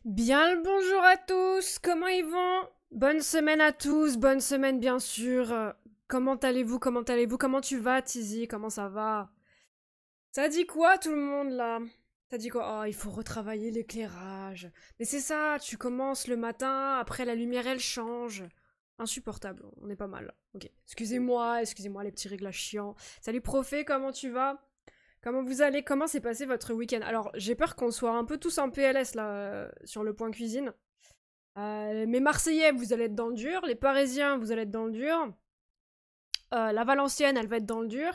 Bien le bonjour à tous, comment ils vont? Bonne semaine à tous, bonne semaine bien sûr. Comment allez-vous, comment tu vas Tizi, comment ça va? Ça dit quoi tout le monde là? Ça dit quoi? Oh, il faut retravailler l'éclairage. Mais c'est ça, tu commences le matin, après la lumière elle change. Insupportable, on est pas mal. Ok, excusez-moi les petits réglages chiants. Salut Profé, comment tu vas? Comment vous allez? Comment s'est passé votre week-end? Alors, j'ai peur qu'on soit un peu tous en PLS là, sur le point cuisine. Mais Marseillais, vous allez être dans le dur. Les Parisiens, vous allez être dans le dur. La Valencienne, elle va être dans le dur.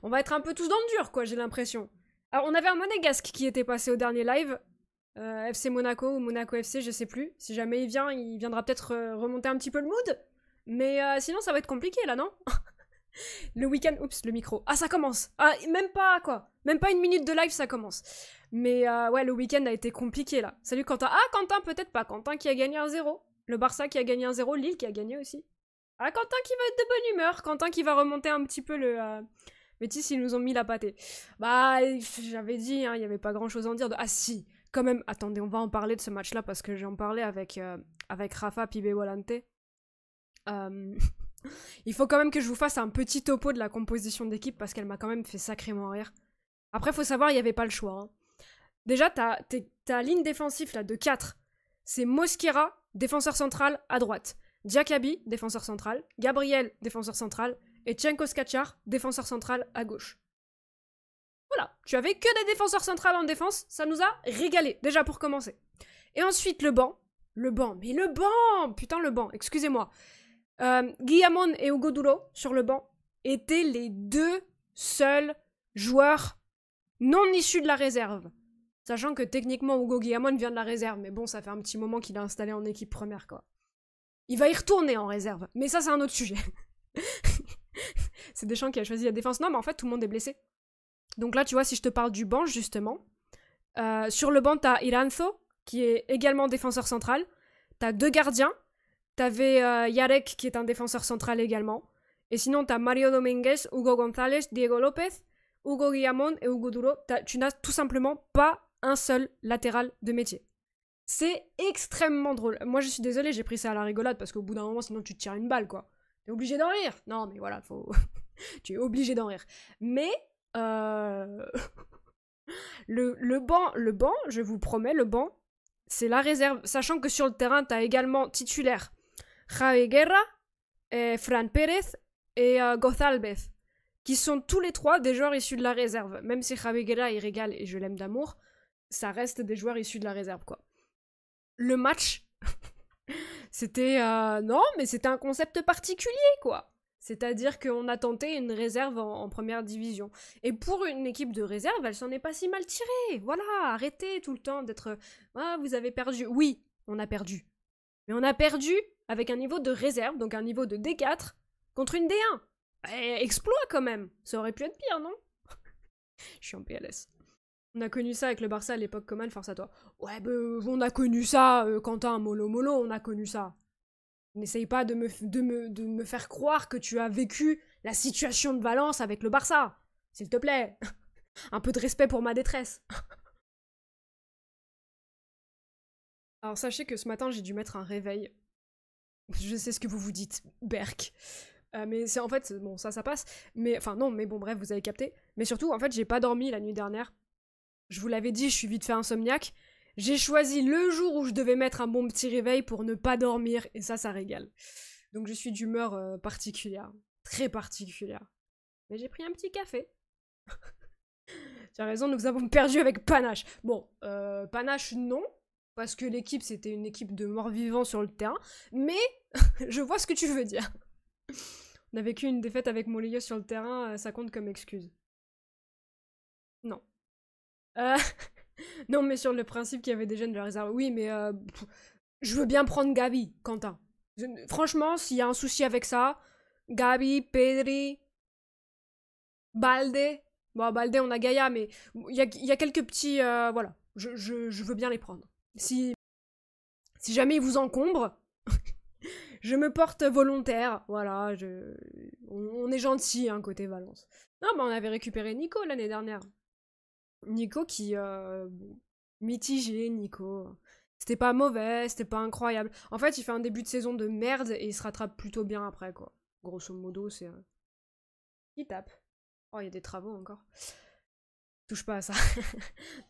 On va être un peu tous dans le dur, quoi, j'ai l'impression. Alors, on avait un monégasque qui était passé au dernier live. FC Monaco ou Monaco FC, je sais plus. Si jamais il vient, il viendra peut-être remonter un petit peu le mood. Mais sinon, ça va être compliqué là, non? Le week-end, oups, le micro. Ah, ça commence. Ah, même pas, quoi. Même pas une minute de live, ça commence. Mais ouais, le week-end a été compliqué, là. Salut Quentin. Ah, Quentin, peut-être pas. Quentin qui a gagné 1-0. Le Barça qui a gagné 1-0. Lille qui a gagné aussi. Ah, Quentin qui va être de bonne humeur. Quentin qui va remonter un petit peu le... Métis, ils nous ont mis la pâtée. Bah, j'avais dit, hein, il y avait pas grand-chose à en dire. Ah si, quand même. Attendez, on va en parler de ce match-là parce que j'en parlais avec Rafa Pibe Volante. Euh... Il faut quand même que je vous fasse un petit topo de la composition d'équipe parce qu'elle m'a quand même fait sacrément rire. Après, faut savoir, il n'y avait pas le choix. Hein. Déjà, ta ligne défensive là, de 4. C'est Mosquera, défenseur central à droite. Diakabi, défenseur central. Gabriel, défenseur central. Et Tchenko Skachar, défenseur central à gauche. Voilà, tu avais que des défenseurs centrales en défense, ça nous a régalé, déjà pour commencer. Et ensuite, le banc. Mais le banc putain, le banc, excusez-moi. Guillamon et Hugo Duro, sur le banc, étaient les deux seuls joueurs non issus de la réserve. Sachant que techniquement, Hugo Guillamon vient de la réserve, mais bon, ça fait un petit moment qu'il est installé en équipe première, quoi. Il va y retourner en réserve, mais ça, c'est un autre sujet. C'est Deschamps qui a choisi la défense. Non, mais en fait, tout le monde est blessé. Donc là, tu vois, si je te parle du banc, justement, sur le banc, t'as Iranzo, qui est également défenseur central. T'as deux gardiens. T'avais Yarek, qui est un défenseur central également. Et sinon, t'as Mario Dominguez, Hugo González, Diego Lopez, Hugo Guillamon et Hugo Duro. Tu n'as tout simplement pas un seul latéral de métier. C'est extrêmement drôle. Moi, je suis désolée, j'ai pris ça à la rigolade parce qu'au bout d'un moment, sinon tu te tires une balle, quoi. T'es obligé d'en rire. Non, mais voilà, faut. Tu es obligé d'en rire. Mais le banc, je vous promets, le banc, c'est la réserve. Sachant que sur le terrain, t'as également titulaire Javi Guerra, Fran Pérez et González, qui sont tous les trois des joueurs issus de la réserve. Même si Javi Guerra, il régale et je l'aime d'amour, ça reste des joueurs issus de la réserve, quoi. Le match, c'était... non, mais c'était un concept particulier, quoi. C'est-à-dire qu'on a tenté une réserve en première division. Et pour une équipe de réserve, elle s'en est pas si mal tirée. Voilà, arrêtez tout le temps d'être... Ah, vous avez perdu. Oui, on a perdu. Mais on a perdu avec un niveau de réserve, donc un niveau de D4, contre une D1. Exploit quand même. Ça aurait pu être pire, non? Je suis en PLS. On a connu ça avec le Barça à l'époque, Coman, force à toi. Ouais, on a connu ça, Quentin, mollo mollo, on a connu ça. N'essaye pas de me faire croire que tu as vécu la situation de Valence avec le Barça. S'il te plaît. Un peu de respect pour ma détresse. Alors sachez que ce matin, j'ai dû mettre un réveil. Je sais ce que vous vous dites, Berk. Mais c'est en fait, bon, ça passe. Mais, enfin, non, mais bon, bref, vous avez capté. Mais surtout, en fait, j'ai pas dormi la nuit dernière. Je vous l'avais dit, je suis vite fait insomniaque. J'ai choisi le jour où je devais mettre un bon petit réveil pour ne pas dormir, et ça régale. Donc je suis d'humeur particulière, très particulière. Mais j'ai pris un petit café. Tu as raison, nous avons perdu avec panache. Bon, panache non, parce que l'équipe c'était une équipe de morts-vivants sur le terrain, mais je vois ce que tu veux dire. On a vécu une défaite avec Moléo sur le terrain, ça compte comme excuse. Non. Euh, non, mais sur le principe qu'il y avait des jeunes de la réserve. Oui, mais je veux bien prendre Gabi, Quentin. Franchement, s'il y a un souci avec ça, Gabi, Pedri, Balde. Bon, Balde, on a Gaïa, mais il y a quelques petits. Voilà, je veux bien les prendre. Si jamais ils vous encombrent, je me porte volontaire. Voilà, on est gentil, hein, côté Valence. Non, mais on avait récupéré Nico l'année dernière. Nico qui, Mitigé, Nico. C'était pas mauvais, c'était pas incroyable. En fait, il fait un début de saison de merde et il se rattrape plutôt bien après, quoi. Grosso modo, c'est... Il tape. Oh, il y a des travaux encore. Touche pas à ça.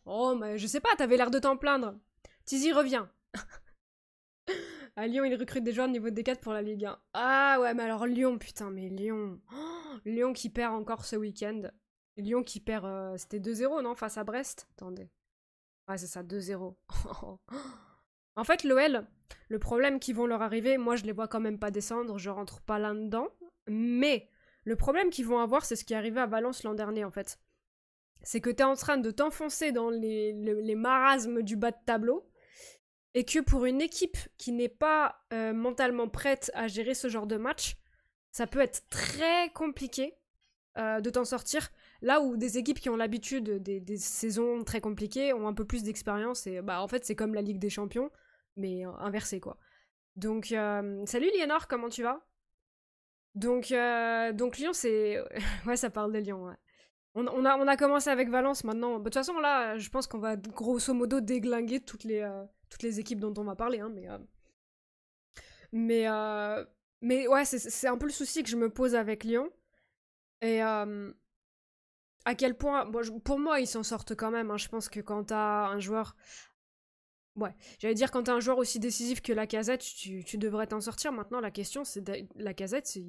Oh, mais je sais pas, t'avais l'air de t'en plaindre. Tizi, reviens. À Lyon, il recrute des joueurs de niveau D4 pour la Ligue 1. Ah ouais, mais alors Lyon, putain, mais Lyon. Oh, Lyon qui perd encore ce week-end. Lyon qui perd, c'était 2-0, non, face à Brest. Attendez. Ouais, c'est ça, 2-0. En fait, l'OL, le problème qui vont leur arriver, moi je les vois quand même pas descendre, je rentre pas là-dedans. Mais le problème qu'ils vont avoir, c'est ce qui est arrivé à Valence l'an dernier, en fait. C'est que t'es en train de t'enfoncer dans les marasmes du bas de tableau. Et que pour une équipe qui n'est pas mentalement prête à gérer ce genre de match, ça peut être très compliqué de t'en sortir. Là où des équipes qui ont l'habitude des saisons très compliquées ont un peu plus d'expérience. Et bah en fait, c'est comme la Ligue des Champions, mais inversé quoi. Donc, salut Liénor, comment tu vas? Donc Lyon, c'est... ouais, ça parle de Lyon, ouais. On a commencé avec Valence maintenant. De toute façon, là, je pense qu'on va grosso modo déglinguer toutes les équipes dont on va parler. Hein, mais, mais ouais, c'est un peu le souci que je me pose avec Lyon. Et à quel point. Bon, pour moi, ils s'en sortent quand même. Hein. Je pense que quand t'as un joueur. Ouais, j'allais dire quand t'as un joueur aussi décisif que Lacazette, tu devrais t'en sortir. Maintenant, la question, c'est. Lacazette, c'est.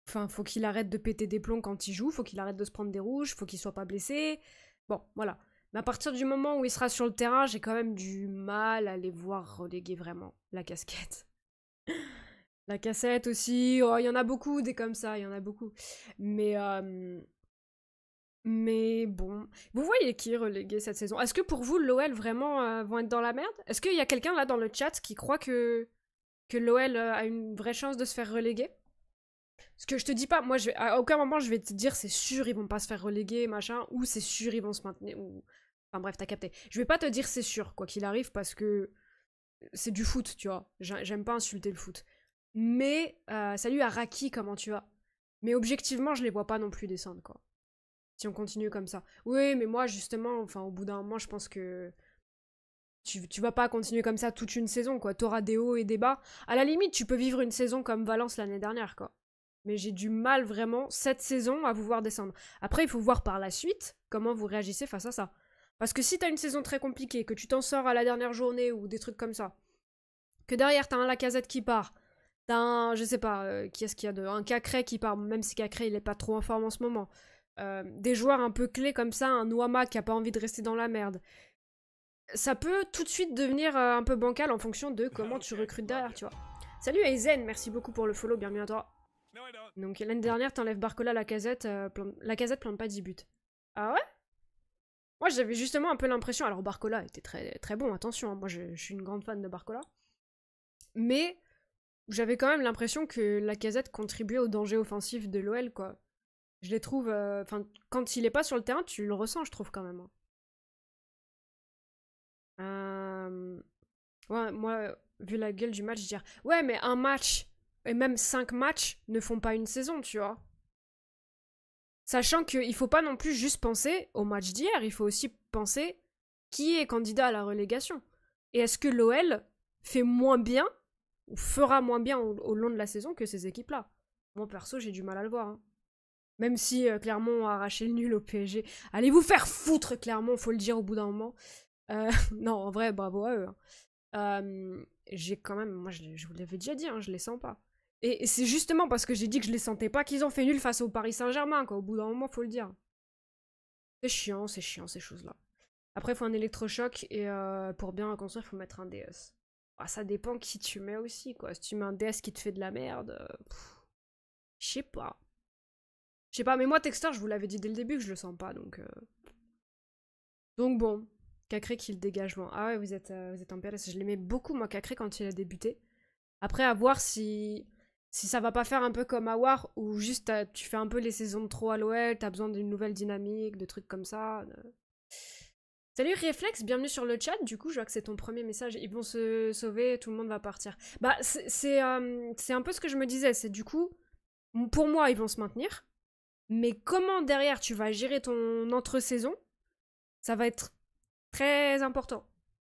Enfin, faut qu'il arrête de péter des plombs quand il joue, faut qu'il arrête de se prendre des rouges, faut qu'il soit pas blessé. Bon, voilà. Mais à partir du moment où il sera sur le terrain, j'ai quand même du mal à les voir reléguer vraiment la casquette. La cassette aussi, oh, il y en a beaucoup des comme ça, il y en a beaucoup. Mais, mais bon. Vous voyez qui est relégué cette saison? Est-ce que pour vous, l'OL vraiment vont être dans la merde? Est-ce qu'il y a quelqu'un là dans le chat qui croit que l'OL a une vraie chance de se faire reléguer? Parce que je te dis pas, moi, à aucun moment, je vais te dire c'est sûr, ils vont pas se faire reléguer, machin, ou c'est sûr, ils vont se maintenir, ou... Enfin bref, t'as capté. Je vais pas te dire c'est sûr, quoi qu'il arrive, parce que c'est du foot, tu vois. J'aime pas insulter le foot. Mais, salut Araki, comment tu vas? Mais objectivement, je les vois pas non plus descendre, quoi. Si on continue comme ça. Oui, mais moi, justement, enfin, au bout d'un moment, je pense que tu vas pas continuer comme ça toute une saison, quoi. T'auras des hauts et des bas. À la limite, tu peux vivre une saison comme Valence l'année dernière, quoi. Mais j'ai du mal vraiment cette saison à vous voir descendre. Après, il faut voir par la suite comment vous réagissez face à ça. Parce que si t'as une saison très compliquée, que tu t'en sors à la dernière journée ou des trucs comme ça, que derrière t'as un Lacazette qui part, t'as un, je sais pas, qui est-ce qu'il y a de, un Cacré qui part, même si Cacré il est pas trop en forme en ce moment, des joueurs un peu clés comme ça, un Ouama qui a pas envie de rester dans la merde, ça peut tout de suite devenir un peu bancal en fonction de comment tu recrutes derrière, tu vois. Salut Aizen, merci beaucoup pour le follow, bienvenue à toi. Donc l'année dernière, t'enlèves Barcola, Lacazette, Lacazette plante pas 10 buts. Ah ouais? Moi j'avais justement un peu l'impression, alors Barcola était très, très bon, attention, hein, moi je suis une grande fan de Barcola, mais j'avais quand même l'impression que Lacazette contribuait au danger offensif de l'OL, quoi. Je les trouve, enfin, quand il est pas sur le terrain, tu le ressens, je trouve quand même. Hein. Ouais, moi, vu la gueule du match, je dirais, ouais, mais un match, et même 5 matchs, ne font pas une saison, tu vois. Sachant qu'il faut pas non plus juste penser au match d'hier, il faut aussi penser qui est candidat à la relégation. Et est-ce que l'OL fait moins bien, ou fera moins bien au long de la saison que ces équipes-là? Moi, perso, j'ai du mal à le voir. Hein. Même si Clermont a arraché le nul au PSG. Allez vous faire foutre, Clermont, faut le dire au bout d'un moment. Non, en vrai, bravo à eux. Hein. J'ai quand même, moi je vous l'avais déjà dit, hein, je les sens pas. Et c'est justement parce que j'ai dit que je les sentais pas qu'ils ont fait nul face au Paris Saint-Germain, quoi. Au bout d'un moment, faut le dire. C'est chiant ces choses-là. Après, il faut un électrochoc et pour bien reconstruire, il faut mettre un DS. Ah, ça dépend qui tu mets aussi, quoi. Si tu mets un DS qui te fait de la merde, je sais pas. Je sais pas, mais moi, Textor, je vous l'avais dit dès le début que je le sens pas, donc... Donc bon, Cacré qui le dégage loin. Ah ouais, vous êtes en PLS. Je l'aimais beaucoup, moi, Cacré, quand il a débuté. Après, à voir si ça va pas faire un peu comme Awar, où juste tu fais un peu les saisons de trop à l'OL, t'as besoin d'une nouvelle dynamique, de trucs comme ça. Salut Réflex, bienvenue sur le chat. Du coup, je vois que c'est ton premier message. Ils vont se sauver, tout le monde va partir. Bah, c'est un peu ce que je me disais. C'est du coup, pour moi, ils vont se maintenir. Mais comment derrière tu vas gérer ton entre-saison, ça va être Très important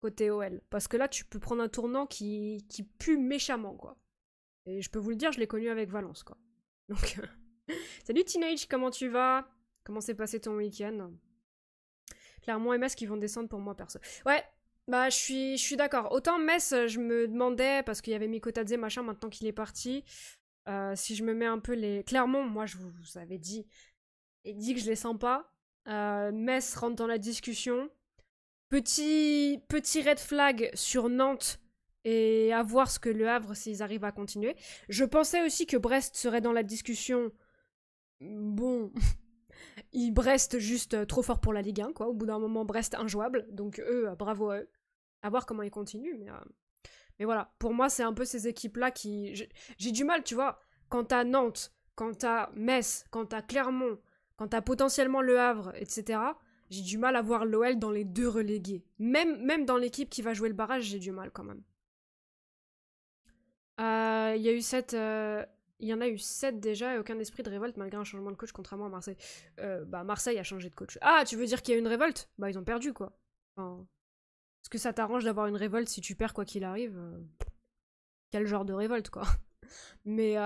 côté OL. Parce que là, tu peux prendre un tournant qui pue méchamment, quoi. Et je peux vous le dire, je l'ai connu avec Valence, quoi. Donc, salut Teenage, comment tu vas? Comment s'est passé ton week-end? Clairement, et Metz qui vont descendre pour moi, perso. Ouais, bah je suis d'accord. Autant Metz, je me demandais, parce qu'il y avait Mikotadze, machin, maintenant qu'il est parti, si je me mets un peu les... Clairement, moi, je vous avais dit, et dit que je les sens pas. Metz rentre dans la discussion. Petit red flag sur Nantes et à voir ce que le Havre s'ils arrivent à continuer. Je pensais aussi que Brest serait dans la discussion. Bon, Brest juste trop fort pour la Ligue 1, quoi. Au bout d'un moment, Brest injouable. Donc eux, bravo à eux. À voir comment ils continuent. Mais voilà, pour moi, c'est un peu ces équipes-là qui... J'ai du mal, tu vois. Quand t'as Nantes, quand t'as Metz, quand t'as Clermont, quand t'as potentiellement le Havre, etc., j'ai du mal à voir l'OL dans les deux relégués. Même dans l'équipe qui va jouer le barrage, j'ai du mal quand même. Il y a eu 7... Il y en a eu 7 déjà et aucun esprit de révolte malgré un changement de coach contrairement à Marseille. Bah Marseille a changé de coach. Ah, tu veux dire qu'il y a eu une révolte? Bah ils ont perdu quoi. Enfin, est-ce que ça t'arrange d'avoir une révolte si tu perds quoi qu'il arrive? Quel genre de révolte quoi. Mais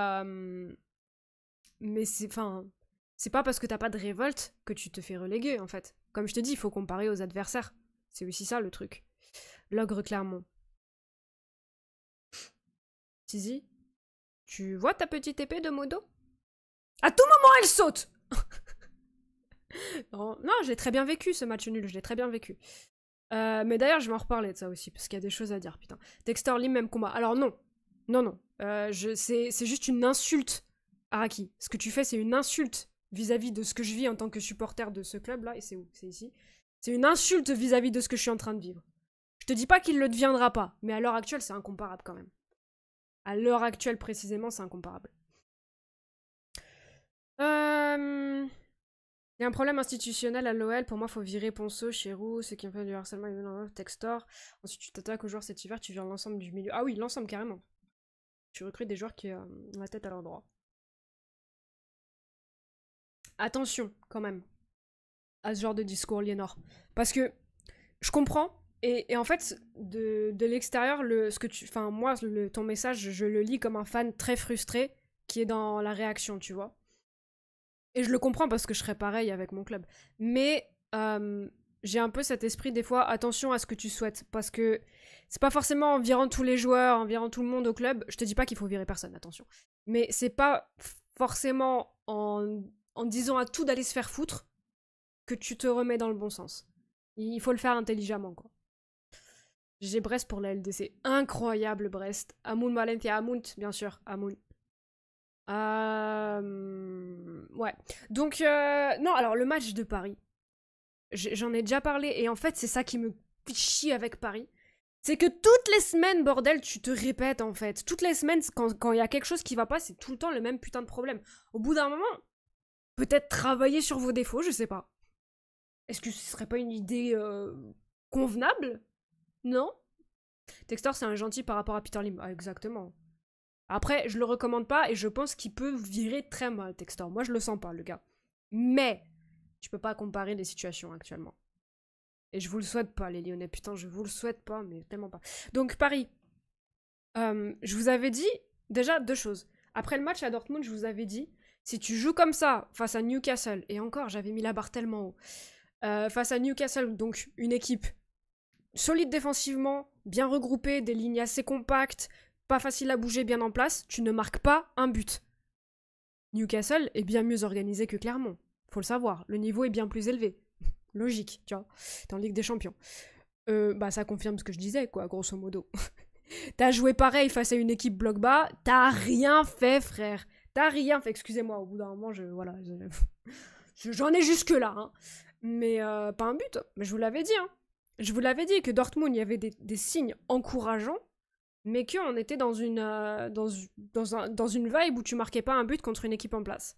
c'est... Enfin... C'est pas parce que t'as pas de révolte que tu te fais reléguer, en fait. Comme je te dis, il faut comparer aux adversaires. C'est aussi ça, le truc. L'ogre Clermont. Tizi, tu vois ta petite épée de Modo? À tout moment, elle saute. Non, je l'ai très bien vécu, ce match nul. Je l'ai très bien vécu. Mais d'ailleurs, je vais en reparler de ça aussi, parce qu'il y a des choses à dire, putain. Textor, Lim, même combat. Alors non. Non. C'est juste une insulte, Araki. Ce que tu fais, c'est une insulte vis-à-vis de ce que je vis en tant que supporter de ce club-là. Et c'est où? C'est ici. C'est une insulte vis-à-vis de ce que je suis en train de vivre. Je te dis pas qu'il le deviendra pas, mais à l'heure actuelle, c'est incomparable quand même. À l'heure actuelle, précisément, c'est incomparable. Il y a un problème institutionnel à l'OL. Pour moi, faut virer Ponceau, Chérou, ceux qui ont fait du harcèlement, Textor. Ensuite, tu t'attaques aux joueurs cet hiver, tu vires l'ensemble du milieu. Ah oui, l'ensemble, carrément. Tu recrutes des joueurs qui ont la tête à l'endroit. Attention, quand même, à ce genre de discours, Liénor. Parce que je comprends, et en fait, de l'extérieur, moi, ton message, je le lis comme un fan très frustré qui est dans la réaction, tu vois. Et je le comprends parce que je serais pareil avec mon club. Mais j'ai un peu cet esprit, des fois, attention à ce que tu souhaites. Parce que c'est pas forcément en virant tous les joueurs, en virant tout le monde au club. Je te dis pas qu'il faut virer personne, attention. Mais c'est pas forcément en disant à tout d'aller se faire foutre que tu te remets dans le bon sens. Il faut le faire intelligemment, quoi. J'ai Brest pour la LDC. Incroyable, Brest. Amoun Valencia, Amunt, bien sûr. Amoun. Ouais. Donc, non, alors le match de Paris, j'en ai déjà parlé, et en fait, c'est ça qui me chie avec Paris. C'est que toutes les semaines, bordel, tu te répètes, en fait. Toutes les semaines, quand il y a quelque chose qui va pas, c'est tout le temps le même putain de problème. Au bout d'un moment, peut-être travailler sur vos défauts, je sais pas. Est-ce que ce serait pas une idée convenable? Non? Textor, c'est un gentil par rapport à Peter Lim. Ah, exactement. Après, je le recommande pas et je pense qu'il peut virer très mal, Textor. Moi, je le sens pas, le gars. Mais, tu peux pas comparer les situations actuellement. Et je vous le souhaite pas, les Lyonnais. Putain, je vous le souhaite pas, mais tellement pas. Donc, Paris. Je vous avais dit, déjà, 2 choses. Après le match à Dortmund, je vous avais dit, si tu joues comme ça, face à Newcastle, et encore, j'avais mis la barre tellement haut, face à Newcastle, donc une équipe solide défensivement, bien regroupée, des lignes assez compactes, pas facile à bouger, bien en place, tu ne marques pas un but. Newcastle est bien mieux organisé que Clermont. Faut le savoir, le niveau est bien plus élevé. Logique, tu vois, t'es en Ligue des Champions. Bah ça confirme ce que je disais, quoi, grosso modo. T'as joué pareil face à une équipe bloc bas, t'as rien fait, frère. T'as rien fait, excusez-moi, au bout d'un moment, j'en ai jusque-là, hein. Mais pas un but, mais je vous l'avais dit, hein. Je vous l'avais dit que Dortmund, il y avait des signes encourageants, mais qu'on était dans une vibe où tu marquais pas un but contre une équipe en place.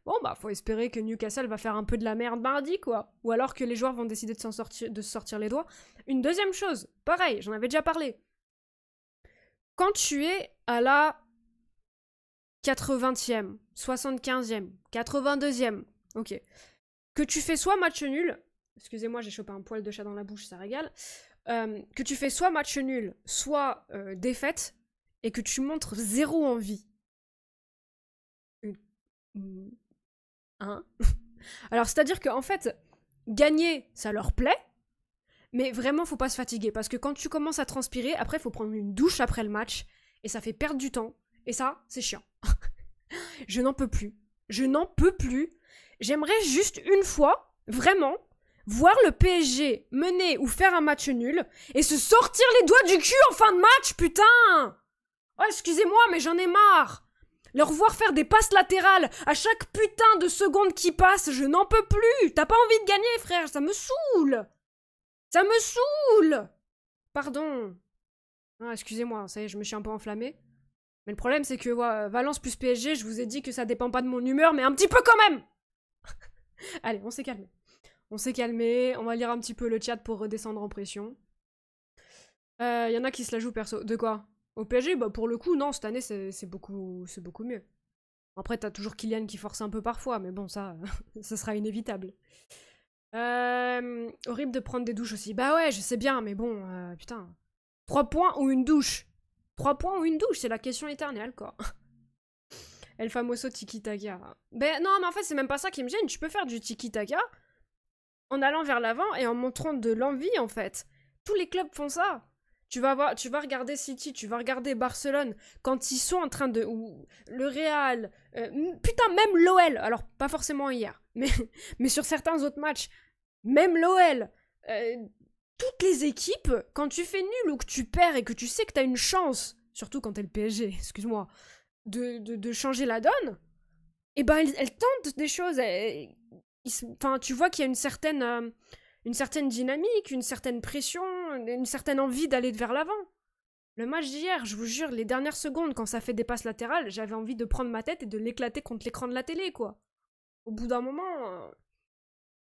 Bon, bah, faut espérer que Newcastle va faire un peu de la merde mardi, quoi. Ou alors que les joueurs vont décider de se sortir les doigts. Une deuxième chose, pareil, j'en avais déjà parlé. Quand tu es à la 80e, 75e, 82e, ok, que tu fais soit match nul, excusez-moi, j'ai chopé un poil de chat dans la bouche, ça régale. Que tu fais soit match nul, soit défaite, et que tu montres zéro envie. Hein? Alors, c'est-à-dire qu'en fait, gagner, ça leur plaît, mais vraiment, faut pas se fatiguer, parce que quand tu commences à transpirer, après, faut prendre une douche après le match, et ça fait perdre du temps, et ça, c'est chiant. Je n'en peux plus. Je n'en peux plus. J'aimerais juste une fois, vraiment, voir le PSG mener ou faire un match nul et se sortir les doigts du cul en fin de match, putain! Oh, excusez-moi, mais j'en ai marre! Leur voir faire des passes latérales à chaque putain de seconde qui passe, je n'en peux plus! T'as pas envie de gagner, frère, ça me saoule! Ça me saoule! Pardon. Ah, excusez-moi, ça y est, je me suis un peu enflammée. Mais le problème, c'est que Valence plus PSG, je vous ai dit que ça dépend pas de mon humeur, mais un petit peu quand même. Allez, on s'est calmé. On s'est calmé, on va lire un petit peu le chat pour redescendre en pression. Y en a qui se la jouent perso. De quoi? Au PSG, bah pour le coup, non, cette année, c'est beaucoup mieux. Après, t'as toujours Kylian qui force un peu parfois, mais bon, ça, ça sera inévitable. Horrible de prendre des douches aussi. Bah ouais, je sais bien, mais bon, putain. 3 points ou une douche? 3 points ou une douche, c'est la question éternelle, quoi. El famoso tiki-taka. Ben non, mais en fait, c'est même pas ça qui me gêne. Tu peux faire du tiki-taka en allant vers l'avant et en montrant de l'envie, en fait. Tous les clubs font ça. Tu vas regarder City, tu vas regarder Barcelone, quand ils sont en train de... Ou le Real, putain, même l'OL, alors pas forcément hier, mais sur certains autres matchs, même l'OL, toutes les équipes, quand tu fais nul ou que tu perds et que tu sais que t'as une chance, surtout quand t'es le PSG, excuse-moi, de changer la donne, et ben elles tentent des choses. Enfin, tu vois qu'il y a une certaine dynamique, une certaine pression, une certaine envie d'aller vers l'avant. Le match d'hier, je vous jure, les dernières secondes, quand ça fait des passes latérales, j'avais envie de prendre ma tête et de l'éclater contre l'écran de la télé, quoi. Au bout d'un moment,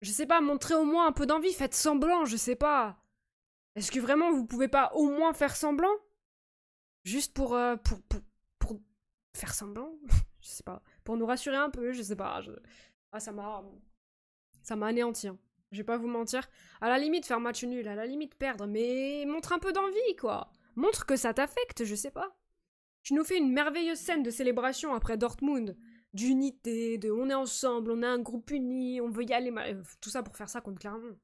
je sais pas, montrez au moins un peu d'envie, faites semblant, je sais pas. Est-ce que vraiment vous pouvez pas au moins faire semblant? Juste pour faire semblant? Je sais pas. Pour nous rassurer un peu, je sais pas. Ah, ça m'a anéanti, hein. Je vais pas vous mentir. À la limite, faire match nul, à la limite, perdre, mais montre un peu d'envie, quoi. Montre que ça t'affecte, je sais pas. Tu nous fais une merveilleuse scène de célébration après Dortmund. D'unité, de on est ensemble, on est un groupe uni, on veut y aller. Tout ça pour faire ça contre Clermont.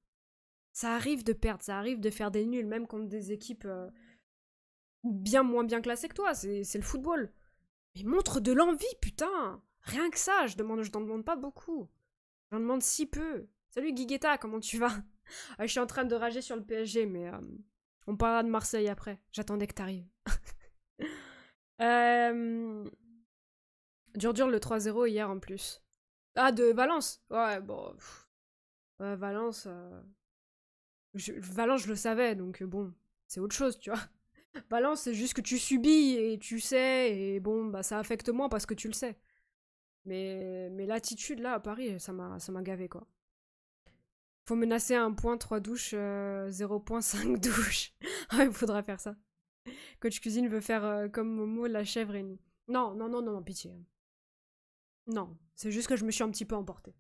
Ça arrive de perdre, ça arrive de faire des nuls, même contre des équipes bien moins bien classées que toi. C'est le football. Mais montre de l'envie, putain! Rien que ça, je t'en demande pas beaucoup. J'en demande si peu. Salut Guiguetta, comment tu vas? Je suis en train de rager sur le PSG, mais on parlera de Marseille après. J'attendais que t'arrives. Dur le 3-0 hier en plus. Ah, de Valence? Ouais, bon. Valence, Valence, je le savais, donc bon, c'est autre chose, tu vois. Valence, c'est juste que tu subis et tu sais, et bon, bah ça affecte moins parce que tu le sais. Mais l'attitude là à Paris, ça m'a gavé, quoi. Faut menacer à 1 point, 3 douches, 0.5 douches. Ah, il faudra faire ça. Coach Cuisine veut faire comme Momo, la chèvre et... Non, pitié. Non, c'est juste que je me suis un petit peu emportée.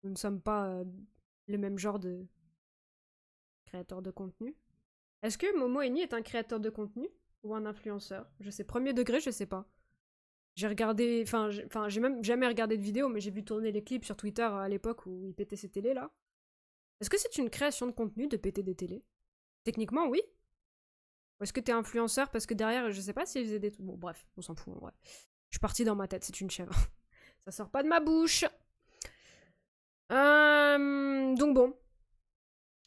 Nous ne sommes pas le même genre de créateur de contenu. Est-ce que Momo Eni est un créateur de contenu ou un influenceur? Je sais, premier degré, je sais pas. J'ai regardé, j'ai même jamais regardé de vidéo, mais j'ai vu tourner les clips sur Twitter à l'époque où il pétait ses télés là. Est-ce que c'est une création de contenu de péter des télés? Techniquement, oui. Ou est-ce que t'es influenceur parce que derrière, je sais pas s'il faisait des... Bon, bref, on s'en fout en vrai. Je suis partie dans ma tête, c'est une chèvre. Ça sort pas de ma bouche. Donc bon.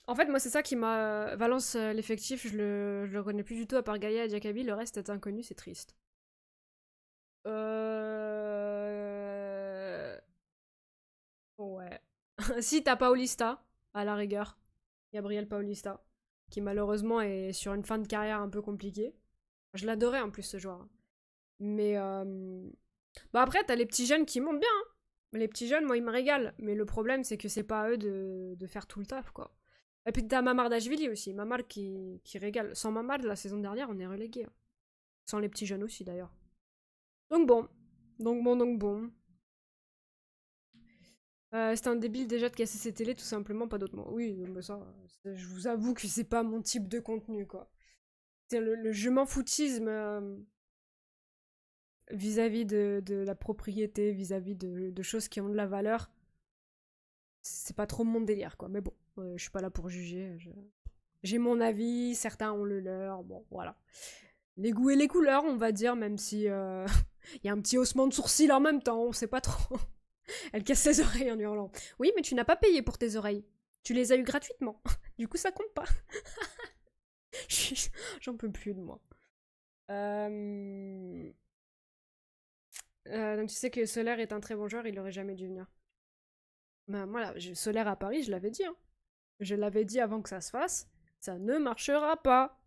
En fait, moi, c'est ça qui m'a... Valence, l'effectif, je le connais plus du tout à part Gaïa et Diakabi. Le reste est inconnu, c'est triste. Ouais. Si, t'as Paulista, à la rigueur. Gabriel Paulista. Qui malheureusement est sur une fin de carrière un peu compliquée. Je l'adorais en plus, ce joueur. Mais... Bah après, t'as les petits jeunes qui montent bien, hein. Les petits jeunes, moi, ils me régalent. Mais le problème, c'est que c'est pas à eux de faire tout le taf, quoi. Et puis t'as Mamardashvili aussi. Mamard qui régale. Sans Mamard, la saison dernière, on est relégué, hein. Sans les petits jeunes aussi, d'ailleurs. Donc bon. Donc bon. C'est un débile déjà de casser ses télés, tout simplement, pas d'autre mot. Oui, mais ça, je vous avoue que c'est pas mon type de contenu, quoi. C'est le je m'en foutisme vis-à-vis de la propriété, vis-à-vis de choses qui ont de la valeur. C'est pas trop mon délire, quoi. Mais bon, je suis pas là pour juger. J'ai mon avis, certains ont le leur, bon, voilà. Les goûts et les couleurs, on va dire, même si il y a un petit haussement de sourcil en même temps, on sait pas trop. Elle casse ses oreilles en hurlant. Oui, mais tu n'as pas payé pour tes oreilles. Tu les as eues gratuitement. Du coup, ça compte pas. J'en peux plus de moi. Donc tu sais que Solaire est un très bon joueur, il aurait jamais dû venir. Bah, moi, là, Solaire à Paris, je l'avais dit. Hein. Je l'avais dit avant que ça se fasse. Ça ne marchera pas.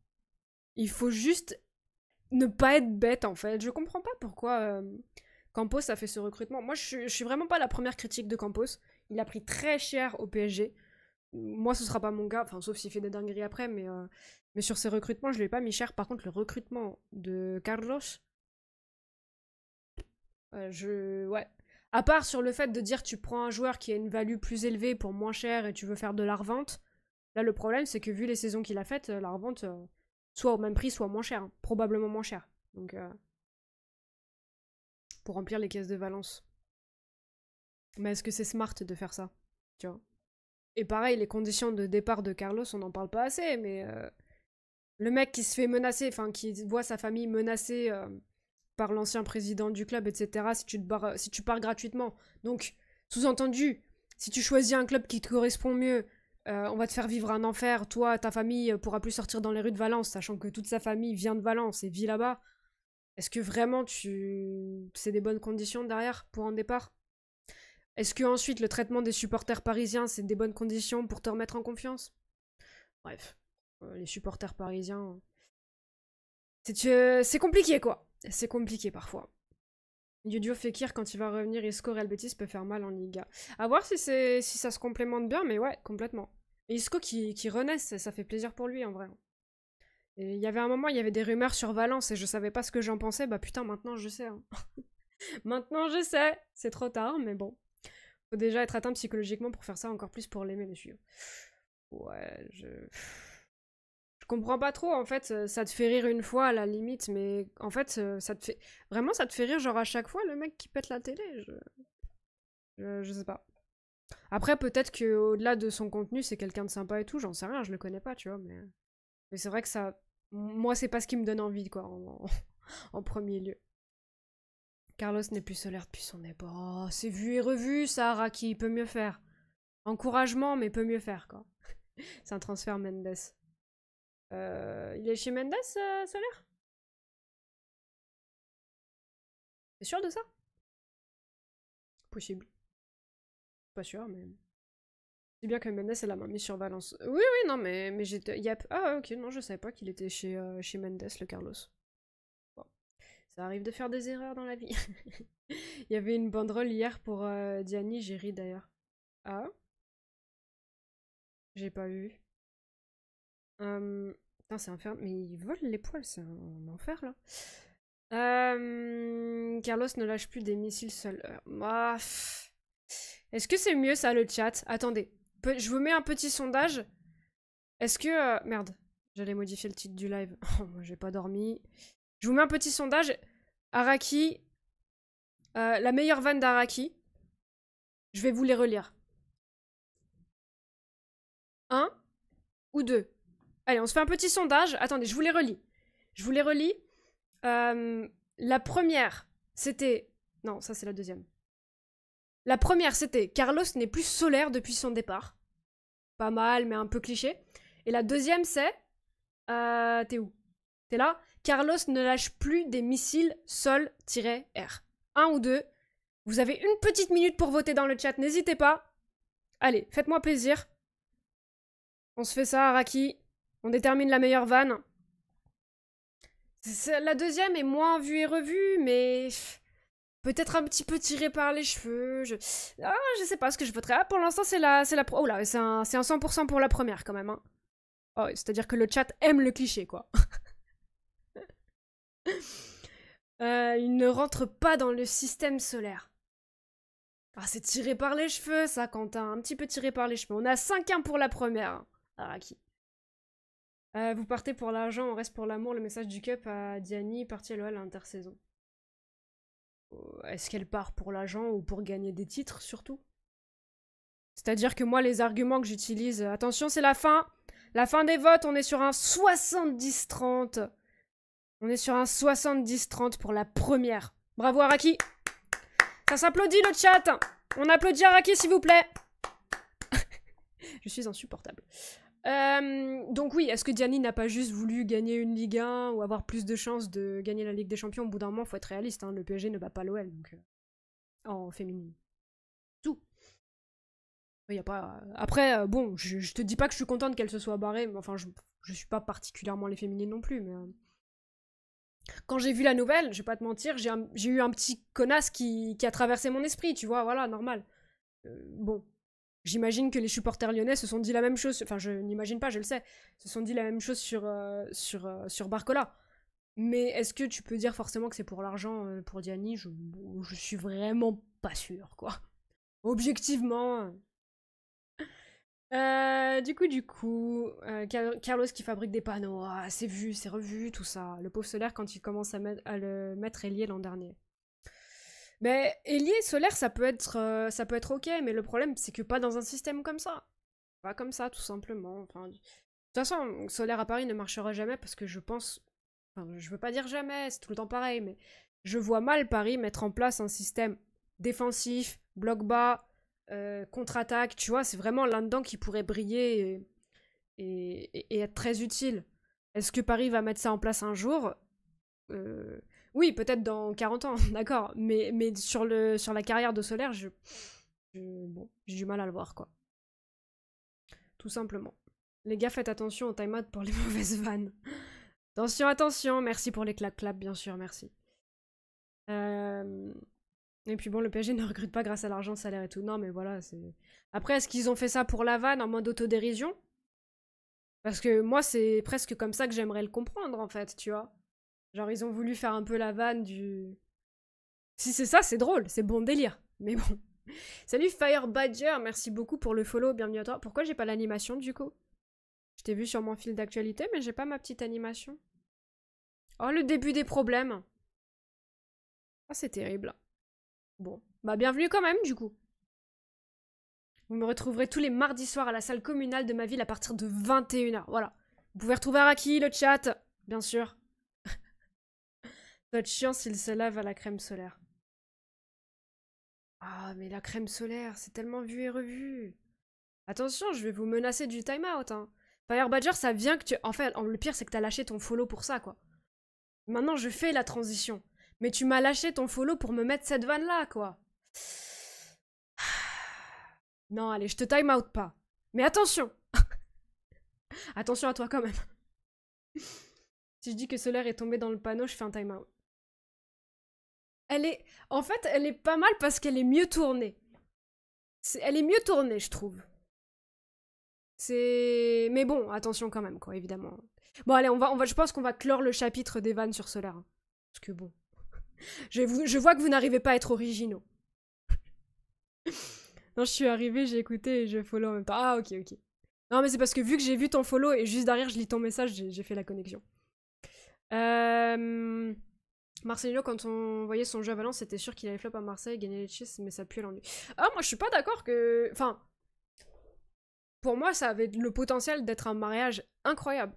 Il faut juste ne pas être bête, en fait. Je comprends pas pourquoi Campos a fait ce recrutement. Moi, je suis vraiment pas la première critique de Campos. Il a pris très cher au PSG. Moi, ce sera pas mon gars, enfin, sauf s'il fait des dingueries après, mais sur ces recrutements, je lui ai pas mis cher. Par contre, le recrutement de Carlos, ouais. À part sur le fait de dire tu prends un joueur qui a une value plus élevée pour moins cher et tu veux faire de la revente, là, le problème, c'est que vu les saisons qu'il a faites, la revente, soit au même prix, soit moins cher. Hein. Probablement moins cher. Donc, pour remplir les caisses de Valence. Mais est-ce que c'est smart de faire ça? Tu vois. Et pareil, les conditions de départ de Carlos, on n'en parle pas assez, mais le mec qui se fait menacer, enfin qui voit sa famille menacée par l'ancien président du club, etc., si tu pars gratuitement. Donc, sous-entendu, si tu choisis un club qui te correspond mieux, on va te faire vivre un enfer, toi, ta famille pourra plus sortir dans les rues de Valence, sachant que toute sa famille vient de Valence et vit là-bas. Est-ce que vraiment c'est des bonnes conditions derrière pour un départ? Est-ce que ensuite le traitement des supporters parisiens, c'est des bonnes conditions pour te remettre en confiance? Bref, les supporters parisiens, c'est compliqué quoi. C'est compliqué parfois. Yodio Fekir, quand il va revenir, Isco Real Betis peut faire mal en Liga. À voir si ça se complémente bien, mais ouais, complètement. Et Isco qui renaisse, ça fait plaisir pour lui en vrai. Et il y avait un moment, il y avait des rumeurs sur Valence et je savais pas ce que j'en pensais. Bah putain, maintenant je sais. Hein. Maintenant je sais. C'est trop tard, mais bon. Faut déjà être atteint psychologiquement pour faire ça, encore plus pour l'aimer, monsieur. Ouais, je comprends pas trop, en fait, ça te fait rire une fois à la limite, mais en fait, ça te fait... Vraiment, ça te fait rire, genre à chaque fois, le mec qui pète la télé, je sais pas. Après, peut-être qu'au-delà de son contenu, c'est quelqu'un de sympa et tout, j'en sais rien, je le connais pas, tu vois, mais c'est vrai que ça... Moi, c'est pas ce qui me donne envie, quoi, en premier lieu. Carlos n'est plus solaire depuis son départ. Oh, c'est vu et revu, ça, Raki, peut mieux faire. Encouragement, mais peut mieux faire, quoi. C'est un transfert Mendes. Il est chez Mendes, Solaire? T'es sûr de ça? Possible. Pas sûr, mais... C'est bien que Mendes, elle a main mise sur Valence. Oui, oui, non, mais j'étais... Yep. Ah, ok, non, je savais pas qu'il était chez Mendes, le Carlos. Bon. Ça arrive de faire des erreurs dans la vie. Il y avait une banderole hier pour Diani, j'ai ri d'ailleurs. Ah? J'ai pas vu. Putain, c'est infernal. Mais ils volent les poils, c'est un enfer, là. Carlos ne lâche plus des missiles seuls. Ah, est-ce que c'est mieux ça le chat? Attendez, je vous mets un petit sondage. Est-ce que... merde, j'allais modifier le titre du live. Oh, moi j'ai pas dormi. Je vous mets un petit sondage. Araki, la meilleure vanne d'Araki. Je vais vous les relire. 1 ou 2. Allez, on se fait un petit sondage. Attendez, je vous les relis. Je vous les relis. La première, c'était... Non, ça c'est la deuxième. La première, c'était Carlos n'est plus solaire depuis son départ. Pas mal, mais un peu cliché. Et la deuxième, c'est... t'es où? T'es là? Carlos ne lâche plus des missiles sol-R. 1 ou 2. Vous avez une petite minute pour voter dans le chat, n'hésitez pas. Allez, faites-moi plaisir. On se fait ça, Araki. On détermine la meilleure vanne. La deuxième est moins vue et revue, mais... Peut-être un petit peu tiré par les cheveux. Je sais pas ce que je voterai. Ah, pour l'instant, c'est la oh là, c'est un 100% pour la première, quand même. Hein. Oh, c'est-à-dire que le chat aime le cliché, quoi. Il ne rentre pas dans le système solaire. Ah, c'est tiré par les cheveux, ça, Quentin. Un petit peu tiré par les cheveux. On a 5-1 pour la première. Araki. Vous partez pour l'argent, on reste pour l'amour. Le message du Cup à Diani, partie à l'OL à l'intersaison. Est-ce qu'elle part pour l'argent ou pour gagner des titres, surtout? C'est-à-dire que moi, les arguments que j'utilise... Attention, c'est la fin. La fin des votes, on est sur un 70-30. On est sur un 70-30 pour la première. Bravo, Araki. Ça s'applaudit, le chat. On applaudit Araki, s'il vous plaît. Je suis insupportable. Donc oui, est-ce que Diani n'a pas juste voulu gagner une Ligue 1 ou avoir plus de chances de gagner la Ligue des Champions? Au bout d'un moment, faut être réaliste, hein, le PSG ne bat pas l'OL, donc... en féminine. Tout. Y a pas... Après, bon, je te dis pas que je suis contente qu'elle se soit barrée, mais enfin, je suis pas particulièrement les féminines non plus, mais... Quand j'ai vu la nouvelle, je vais pas te mentir, j'ai eu un petit connasse qui a traversé mon esprit, tu vois, voilà, normal. Bon, j'imagine que les supporters lyonnais se sont dit la même chose, enfin je n'imagine pas, je le sais, se sont dit la même chose sur Barcola. Mais est-ce que tu peux dire forcément que c'est pour l'argent pour Diani? Je suis vraiment pas sûre, quoi. Objectivement. Carlos qui fabrique des panneaux, ah, c'est vu, c'est revu, tout ça. Le pauvre Solaire quand il commence à le mettre ailier l'an dernier. Mais ailier Solaire, ça peut être ok, mais le problème c'est que pas dans un système comme ça. Pas comme ça, tout simplement. Enfin, de toute façon, Solaire à Paris ne marchera jamais parce que je pense... Enfin, je veux pas dire jamais, c'est tout le temps pareil, mais je vois mal Paris mettre en place un système défensif, bloc bas, contre-attaque, tu vois, c'est vraiment là-dedans qui pourrait briller et être très utile. Est-ce que Paris va mettre ça en place un jour? Oui, peut-être dans 40 ans, d'accord, mais sur la carrière de Solaire, bon, j'ai du mal à le voir, quoi. Tout simplement. Les gars, faites attention au time-out pour les mauvaises vannes. Attention, attention, merci pour les clap-clap, bien sûr, merci. Et puis bon, le PSG ne recrute pas grâce à l'argent, salaire et tout. Non, mais voilà, c'est... Après, est-ce qu'ils ont fait ça pour la vanne, en mode autodérision? Parce que moi, c'est presque comme ça que j'aimerais le comprendre, en fait, tu vois. Genre, ils ont voulu faire un peu la vanne du... Si c'est ça, c'est drôle, c'est bon délire. Mais bon. Salut Fire Badger, merci beaucoup pour le follow, bienvenue à toi. Pourquoi j'ai pas l'animation, du coup? Je t'ai vu sur mon fil d'actualité, mais j'ai pas ma petite animation. Oh, le début des problèmes. Ah, c'est terrible. Bon, bah bienvenue quand même, du coup. Vous me retrouverez tous les mardis soirs à la salle communale de ma ville à partir de 21h. Voilà. Vous pouvez retrouver Araki, le chat, bien sûr. Ça va être chiant s'il se lave à la crème solaire. Ah, mais la crème solaire, c'est tellement vu et revu. Attention, je vais vous menacer du time-out, hein. Fire Badger, ça vient que tu... En fait, le pire, c'est que t'as lâché ton follow pour ça, quoi. Maintenant, je fais la transition. Mais tu m'as lâché ton follow pour me mettre cette vanne-là, quoi. Non, allez, je te time out pas. Mais attention. Attention à toi quand même. Si je dis que Solaire est tombé dans le panneau, je fais un time out. Elle est... En fait, elle est pas mal parce qu'elle est mieux tournée. Elle est mieux tournée, je trouve. C'est... Mais bon, attention quand même, quoi, évidemment. Bon, allez, je pense qu'on va clore le chapitre des vannes sur Solaire. Hein. Parce que bon... Je vois que vous n'arrivez pas à être originaux. Non, je suis arrivée, j'ai écouté et je follow en même temps. Ah, ok, ok. Non, mais c'est parce que vu que j'ai vu ton follow et juste derrière je lis ton message, j'ai fait la connexion. Marcelino, quand on voyait son jeu à Valence, c'était sûr qu'il allait flop à Marseille, gagner les Chiefs, mais ça pue l'ennui. Ah, moi je suis pas d'accord que... Enfin, pour moi ça avait le potentiel d'être un mariage incroyable.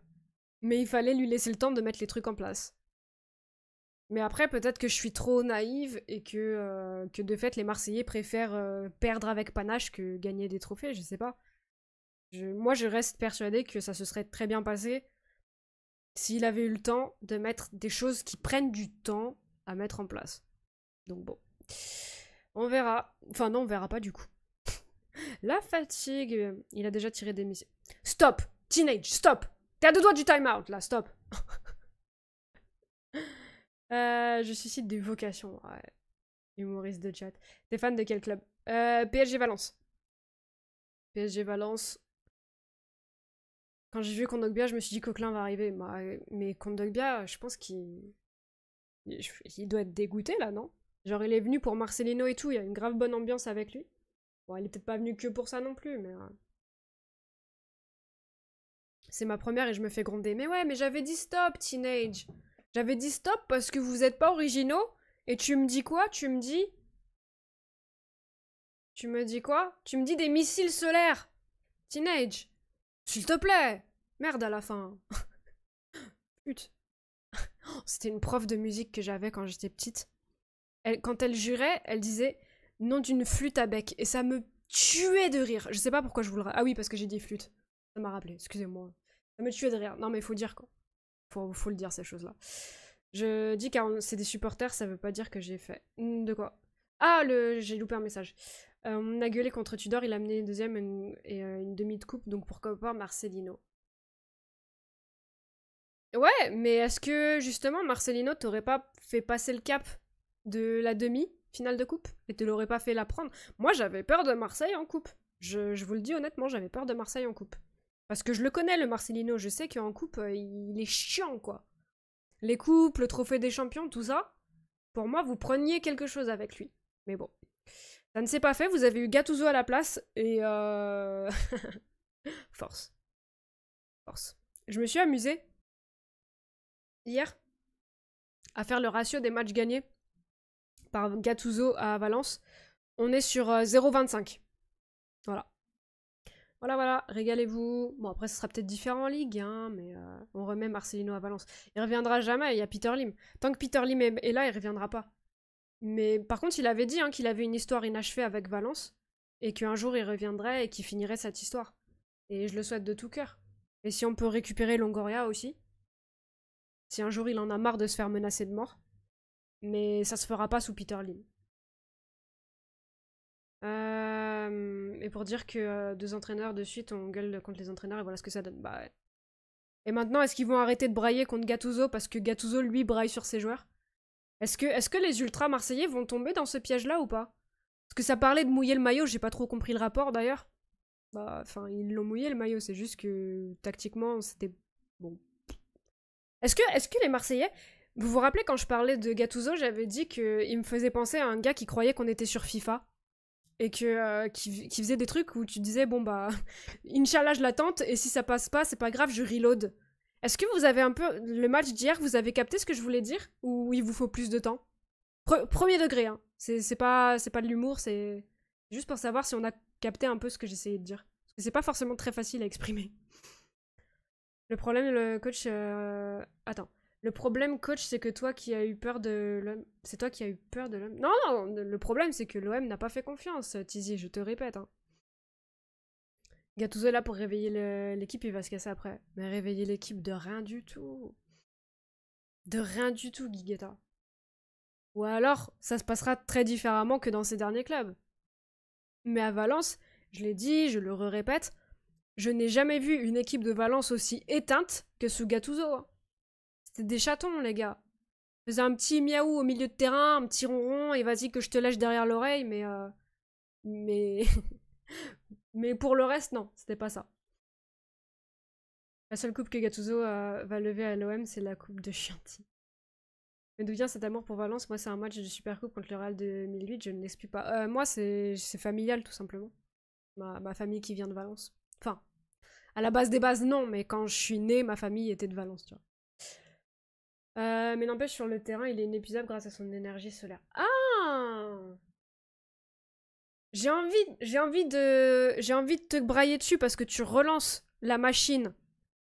Mais il fallait lui laisser le temps de mettre les trucs en place. Mais après, peut-être que je suis trop naïve et que de fait, les Marseillais préfèrent perdre avec panache que gagner des trophées, je sais pas. Moi, je reste persuadée que ça se serait très bien passé s'il avait eu le temps de mettre des choses qui prennent du temps à mettre en place. Donc bon. On verra. Enfin non, on verra pas du coup. La fatigue. Il a déjà tiré des missiles. Stop! Teenage, stop! T'es à deux doigts du time-out, là, stop! Je suscite des vocations. Ouais. Humoriste de chat. T'es fan de quel club? PSG Valence. PSG Valence. Quand j'ai vu Kondogbia, je me suis dit Coquelin va arriver. Mais Kondogbia, je pense qu'il doit être dégoûté là, non? Genre, il est venu pour Marcelino et tout, il y a une grave bonne ambiance avec lui. Bon, il est peut-être pas venu que pour ça non plus, mais... C'est ma première et je me fais gronder. Mais ouais, mais j'avais dit stop, teenage. J'avais dit stop parce que vous êtes pas originaux. Et tu me dis quoi? Tu me dis... Tu me dis quoi? Tu me dis des missiles solaires. Teenage. S'il te plaît. Merde à la fin. Putain. C'était une prof de musique que j'avais quand j'étais petite. Quand elle jurait, elle disait nom d'une flûte à bec. Et ça me tuait de rire. Je sais pas pourquoi je vous le... Ah oui, parce que j'ai dit flûte. Ça m'a rappelé, excusez-moi. Ça me tuait de rire. Non mais il faut dire quoi. Faut le dire ces choses-là. Je dis car c'est des supporters, ça veut pas dire que j'ai fait. De quoi? Ah, j'ai loupé un message. On a gueulé contre Tudor, il a amené une deuxième et une demi de coupe, donc pourquoi pas Marcelino. Ouais, mais est-ce que justement Marcelino t'aurait pas fait passer le cap de la demi finale de coupe et te l'aurait pas fait la prendre? Moi j'avais peur de Marseille en coupe. Je vous le dis honnêtement, j'avais peur de Marseille en coupe. Parce que je le connais le Marcelino, je sais qu'en coupe il est chiant quoi. Les coupes, le trophée des champions, tout ça, pour moi vous preniez quelque chose avec lui. Mais bon, ça ne s'est pas fait, vous avez eu Gattuso à la place et force. Force. Je me suis amusée hier à faire le ratio des matchs gagnés par Gattuso à Valence. On est sur 0,25. Voilà. Voilà, régalez-vous. Bon, après, ce sera peut-être différent en Ligue, hein, mais on remet Marcelino à Valence. Il reviendra jamais, il y a Peter Lim. Tant que Peter Lim est là, il reviendra pas. Mais par contre, il avait dit hein, qu'il avait une histoire inachevée avec Valence, et qu'un jour il reviendrait et qu'il finirait cette histoire. Et je le souhaite de tout cœur. Et si on peut récupérer Longoria aussi, si un jour il en a marre de se faire menacer de mort, mais ça se fera pas sous Peter Lim. Et pour dire que 2 entraîneurs de suite, on gueule contre les entraîneurs et voilà ce que ça donne. Bah ouais. Et maintenant, est-ce qu'ils vont arrêter de brailler contre Gattuso parce que Gattuso, lui, braille sur ses joueurs? Est-ce que les ultras marseillais vont tomber dans ce piège-là ou pas? Parce que ça parlait de mouiller le maillot, j'ai pas trop compris le rapport d'ailleurs. Bah, enfin, ils l'ont mouillé le maillot, c'est juste que tactiquement, c'était bon. Est-ce que les Marseillais, vous vous rappelez quand je parlais de Gattuso, j'avais dit qu'il me faisait penser à un gars qui croyait qu'on était sur FIFA et qui faisait des trucs où tu disais bon bah Inch'Allah je l'attente et si ça passe pas c'est pas grave je reload. Est-ce que vous avez un peu le match d'hier, vous avez capté ce que je voulais dire ou il vous faut plus de temps? Premier degré hein. C'est pas de l'humour, c'est juste pour savoir si on a capté un peu ce que j'essayais de dire. Parce que c'est pas forcément très facile à exprimer. Le problème le coach attends. Le problème, coach, c'est que toi qui as eu peur de l'homme... C'est toi qui as eu peur de l'homme... Non, le problème, c'est que l'OM n'a pas fait confiance, Tizi, je te répète. Hein. Gattuso est là pour réveiller l'équipe, il va se casser après. Mais réveiller l'équipe de rien du tout. De rien du tout, Guiguetta. Ou alors, ça se passera très différemment que dans ces derniers clubs. Mais à Valence, je l'ai dit, je le répète, je n'ai jamais vu une équipe de Valence aussi éteinte que sous Gattuso. Hein. C'était des chatons, les gars. Faisais un petit miaou au milieu de terrain, un petit ronron, et vas-y que je te lèche derrière l'oreille, mais... mais pour le reste, non, c'était pas ça. La seule coupe que Gattuso va lever à l'OM, c'est la coupe de Chianti. Mais d'où vient cet amour pour Valence? Moi, c'est un match de Supercoupe contre le Real de 2008, je ne l'explique pas. Moi, c'est familial, tout simplement. Ma famille qui vient de Valence. Enfin, à la base des bases, non, mais quand je suis née, ma famille était de Valence, tu vois. Mais n'empêche, sur le terrain, il est inépuisable grâce à son énergie solaire. Ah! J'ai envie de te brailler dessus parce que tu relances la machine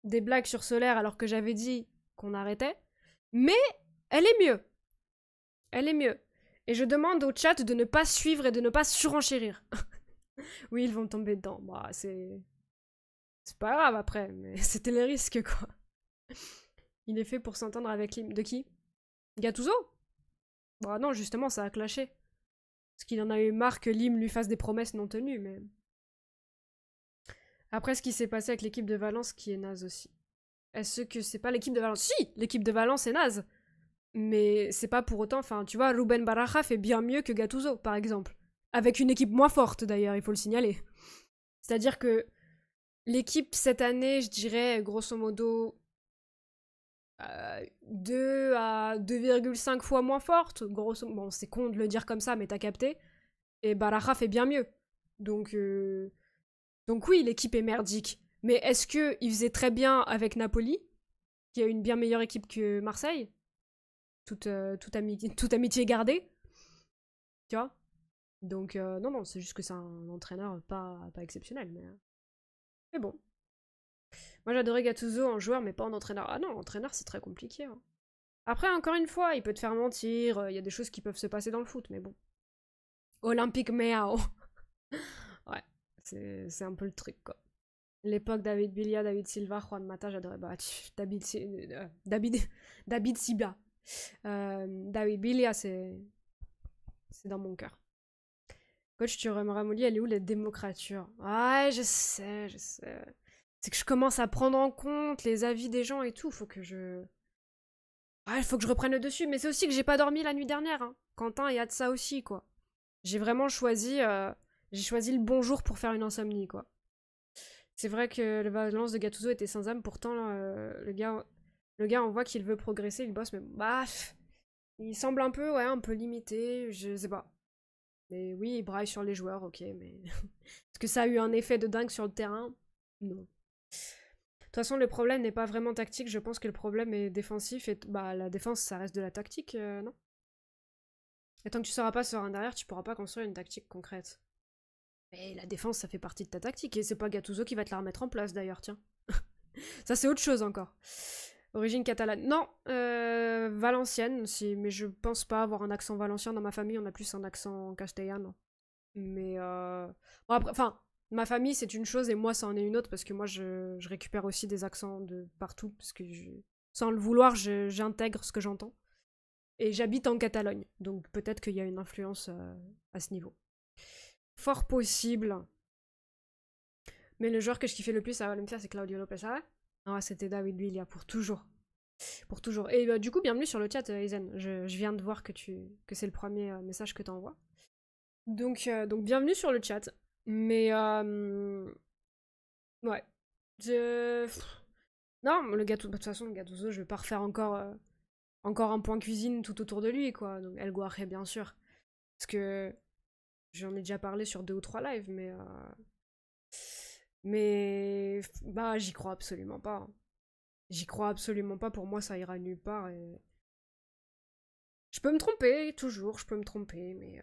des blagues sur solaire alors que j'avais dit qu'on arrêtait. Mais elle est mieux. Elle est mieux. Et je demande au chat de ne pas suivre et de ne pas surenchérir. Oui, ils vont tomber dedans. Bah, c'est pas grave après, mais c'était les risques, quoi. Il est fait pour s'entendre avec Lim. De qui? Gattuso? Bah non, justement, ça a clashé. Parce qu'il en a eu marre que Lim lui fasse des promesses non tenues, mais... Après, ce qui s'est passé avec l'équipe de Valence, qui est naze aussi. Est-ce que c'est pas l'équipe de Valence? Si! L'équipe de Valence est naze! Mais c'est pas pour autant... Enfin, tu vois, Ruben Baraja fait bien mieux que Gattuso, par exemple. Avec une équipe moins forte, d'ailleurs, il faut le signaler. C'est-à-dire que l'équipe, cette année, je dirais, grosso modo... 2 à 2,5 fois moins forte, grosso. Bon, c'est con de le dire comme ça, mais t'as capté. Et Baraja fait bien mieux. Donc, donc oui, l'équipe est merdique. Mais est-ce qu'il faisait très bien avec Napoli, qui a une bien meilleure équipe que Marseille, toute amitié gardée, tu vois? Donc non, non, c'est juste que c'est un entraîneur pas exceptionnel. Mais bon. Moi j'adorais Gattuso en joueur, mais pas en entraîneur. Ah non, entraîneur c'est très compliqué, hein. Après, encore une fois, il peut te faire mentir, il y a des choses qui peuvent se passer dans le foot, mais bon. Olympique Meao. Ouais, c'est un peu le truc, quoi. L'époque David Villa, David Silva, Juan Mata, j'adorais. Bah, David Silva. David Villa, c'est dans mon cœur. Coach, tu me ramollis, elle est où la démocrature? Ouais, je sais, je sais. C'est que je commence à prendre en compte les avis des gens et tout. Faut que je. Ouais, faut que je reprenne le dessus. Mais c'est aussi que j'ai pas dormi la nuit dernière, hein. Quentin, il y a de ça aussi, quoi. J'ai vraiment choisi. J'ai choisi le bon jour pour faire une insomnie, quoi. C'est vrai que le balance de Gattuso était sans âme, pourtant, le gars, on voit qu'il veut progresser, il bosse, mais bah. Il semble un peu, ouais, un peu limité, je sais pas. Mais oui, il braille sur les joueurs, ok, mais. Est-ce que ça a eu un effet de dingue sur le terrain? Non. De toute façon, le problème n'est pas vraiment tactique, je pense que le problème est défensif, et bah, la défense, ça reste de la tactique, non? Et tant que tu sauras pas sur un derrière, tu pourras pas construire une tactique concrète. Mais la défense, ça fait partie de ta tactique, et c'est pas Gattuso qui va te la remettre en place, d'ailleurs, tiens. Ça, c'est autre chose encore. Origine catalane. Non, valencienne, si, mais je pense pas avoir un accent valencien dans ma famille, on a plus un accent castellano. Mais bon, après, enfin, ma famille c'est une chose et moi ça en est une autre parce que moi je récupère aussi des accents de partout parce que sans le vouloir j'intègre ce que j'entends. Et j'habite en Catalogne, donc peut-être qu'il y a une influence à ce niveau. Fort possible. Mais le joueur que je kiffais le plus à Valencia c'est Claudio Lopez. Ah ouais? Ah, c'était David Villa pour toujours. Pour toujours. Et du coup, bienvenue sur le chat, Aizen. Je viens de voir que c'est le premier message que tu envoies. Donc bienvenue sur le chat. Mais ouais. Non, le gâteau, de toute façon, le Gattuso, je vais pas refaire encore un point cuisine tout autour de lui, quoi. Donc El Guaré, bien sûr. Parce que j'en ai déjà parlé sur 2 ou 3 lives, mais bah j'y crois absolument pas, hein. J'y crois absolument pas, pour moi ça ira nulle part et. Je peux me tromper, toujours, je peux me tromper, mais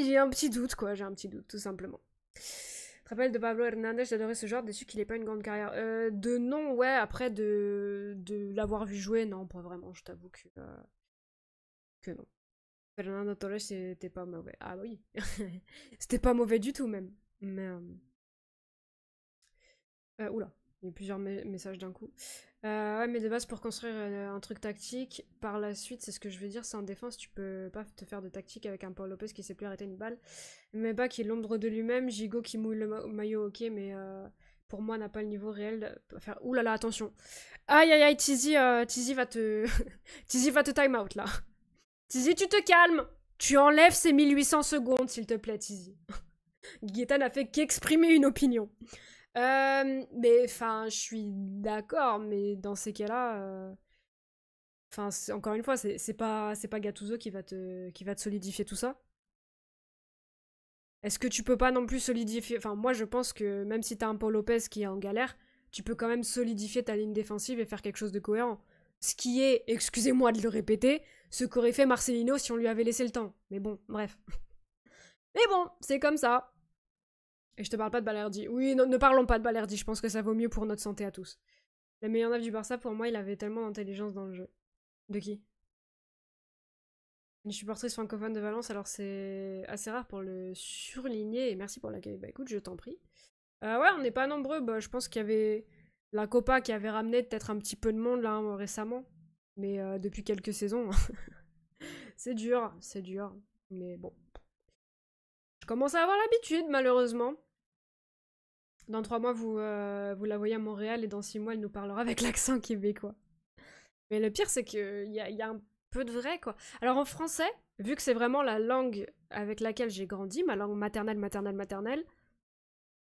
j'ai un petit doute, quoi, j'ai un petit doute, tout simplement. Tu te rappelles de Pablo Hernandez, j'adorais ce genre, déçu qu'il ait pas une grande carrière. De non, ouais, après de l'avoir vu jouer, non, pas vraiment, je t'avoue que non. Fernando Torres, c'était pas mauvais. Ah oui, c'était pas mauvais du tout, même. Mais. Oula, il y a plusieurs messages d'un coup. Ouais, mais de base, pour construire un truc tactique, par la suite, c'est ce que je veux dire, c'est en défense, tu peux pas te faire de tactique avec un Paul Lopez qui sait plus arrêter une balle. Mais pas qui est l'ombre de lui-même, Gigot qui mouille le maillot, ok, mais pour moi, n'a pas le niveau réel de faire. Ouh là là, attention. Aïe aïe aïe, Tizi va te. Tizi va te time out là. Tizi, tu te calmes. Tu enlèves ces 1800 secondes, s'il te plaît, Tizi. Guetta n'a fait qu'exprimer une opinion. Mais enfin, je suis d'accord, mais dans ces cas-là, enfin, encore une fois, c'est pas Gattuso qui va te solidifier tout ça. Est-ce que tu peux pas non plus solidifier. Enfin, moi, je pense que même si t'as un Paul Lopez qui est en galère, tu peux quand même solidifier ta ligne défensive et faire quelque chose de cohérent. Ce qui est, excusez-moi de le répéter, ce qu'aurait fait Marcelino si on lui avait laissé le temps. Mais bon, bref. Mais bon, c'est comme ça. Et je te parle pas de Balerdi. Oui, ne parlons pas de Balerdi, je pense que ça vaut mieux pour notre santé à tous. Le meilleur neuf du Barça, pour moi, il avait tellement d'intelligence dans le jeu. De qui? Une supportrice francophone de Valence, alors c'est assez rare pour le surligner, et merci pour l'accueil. Bah écoute, je t'en prie. Ouais, on n'est pas nombreux, bah, je pense qu'il y avait la Copa qui avait ramené peut-être un petit peu de monde là récemment. Mais depuis quelques saisons, c'est dur, c'est dur. Mais bon. Je commence à avoir l'habitude, malheureusement. Dans 3 mois, vous la voyez à Montréal et dans 6 mois, elle nous parlera avec l'accent québécois. Mais le pire, c'est qu'il y a un peu de vrai, quoi. Alors en français, vu que c'est vraiment la langue avec laquelle j'ai grandi, ma langue maternelle,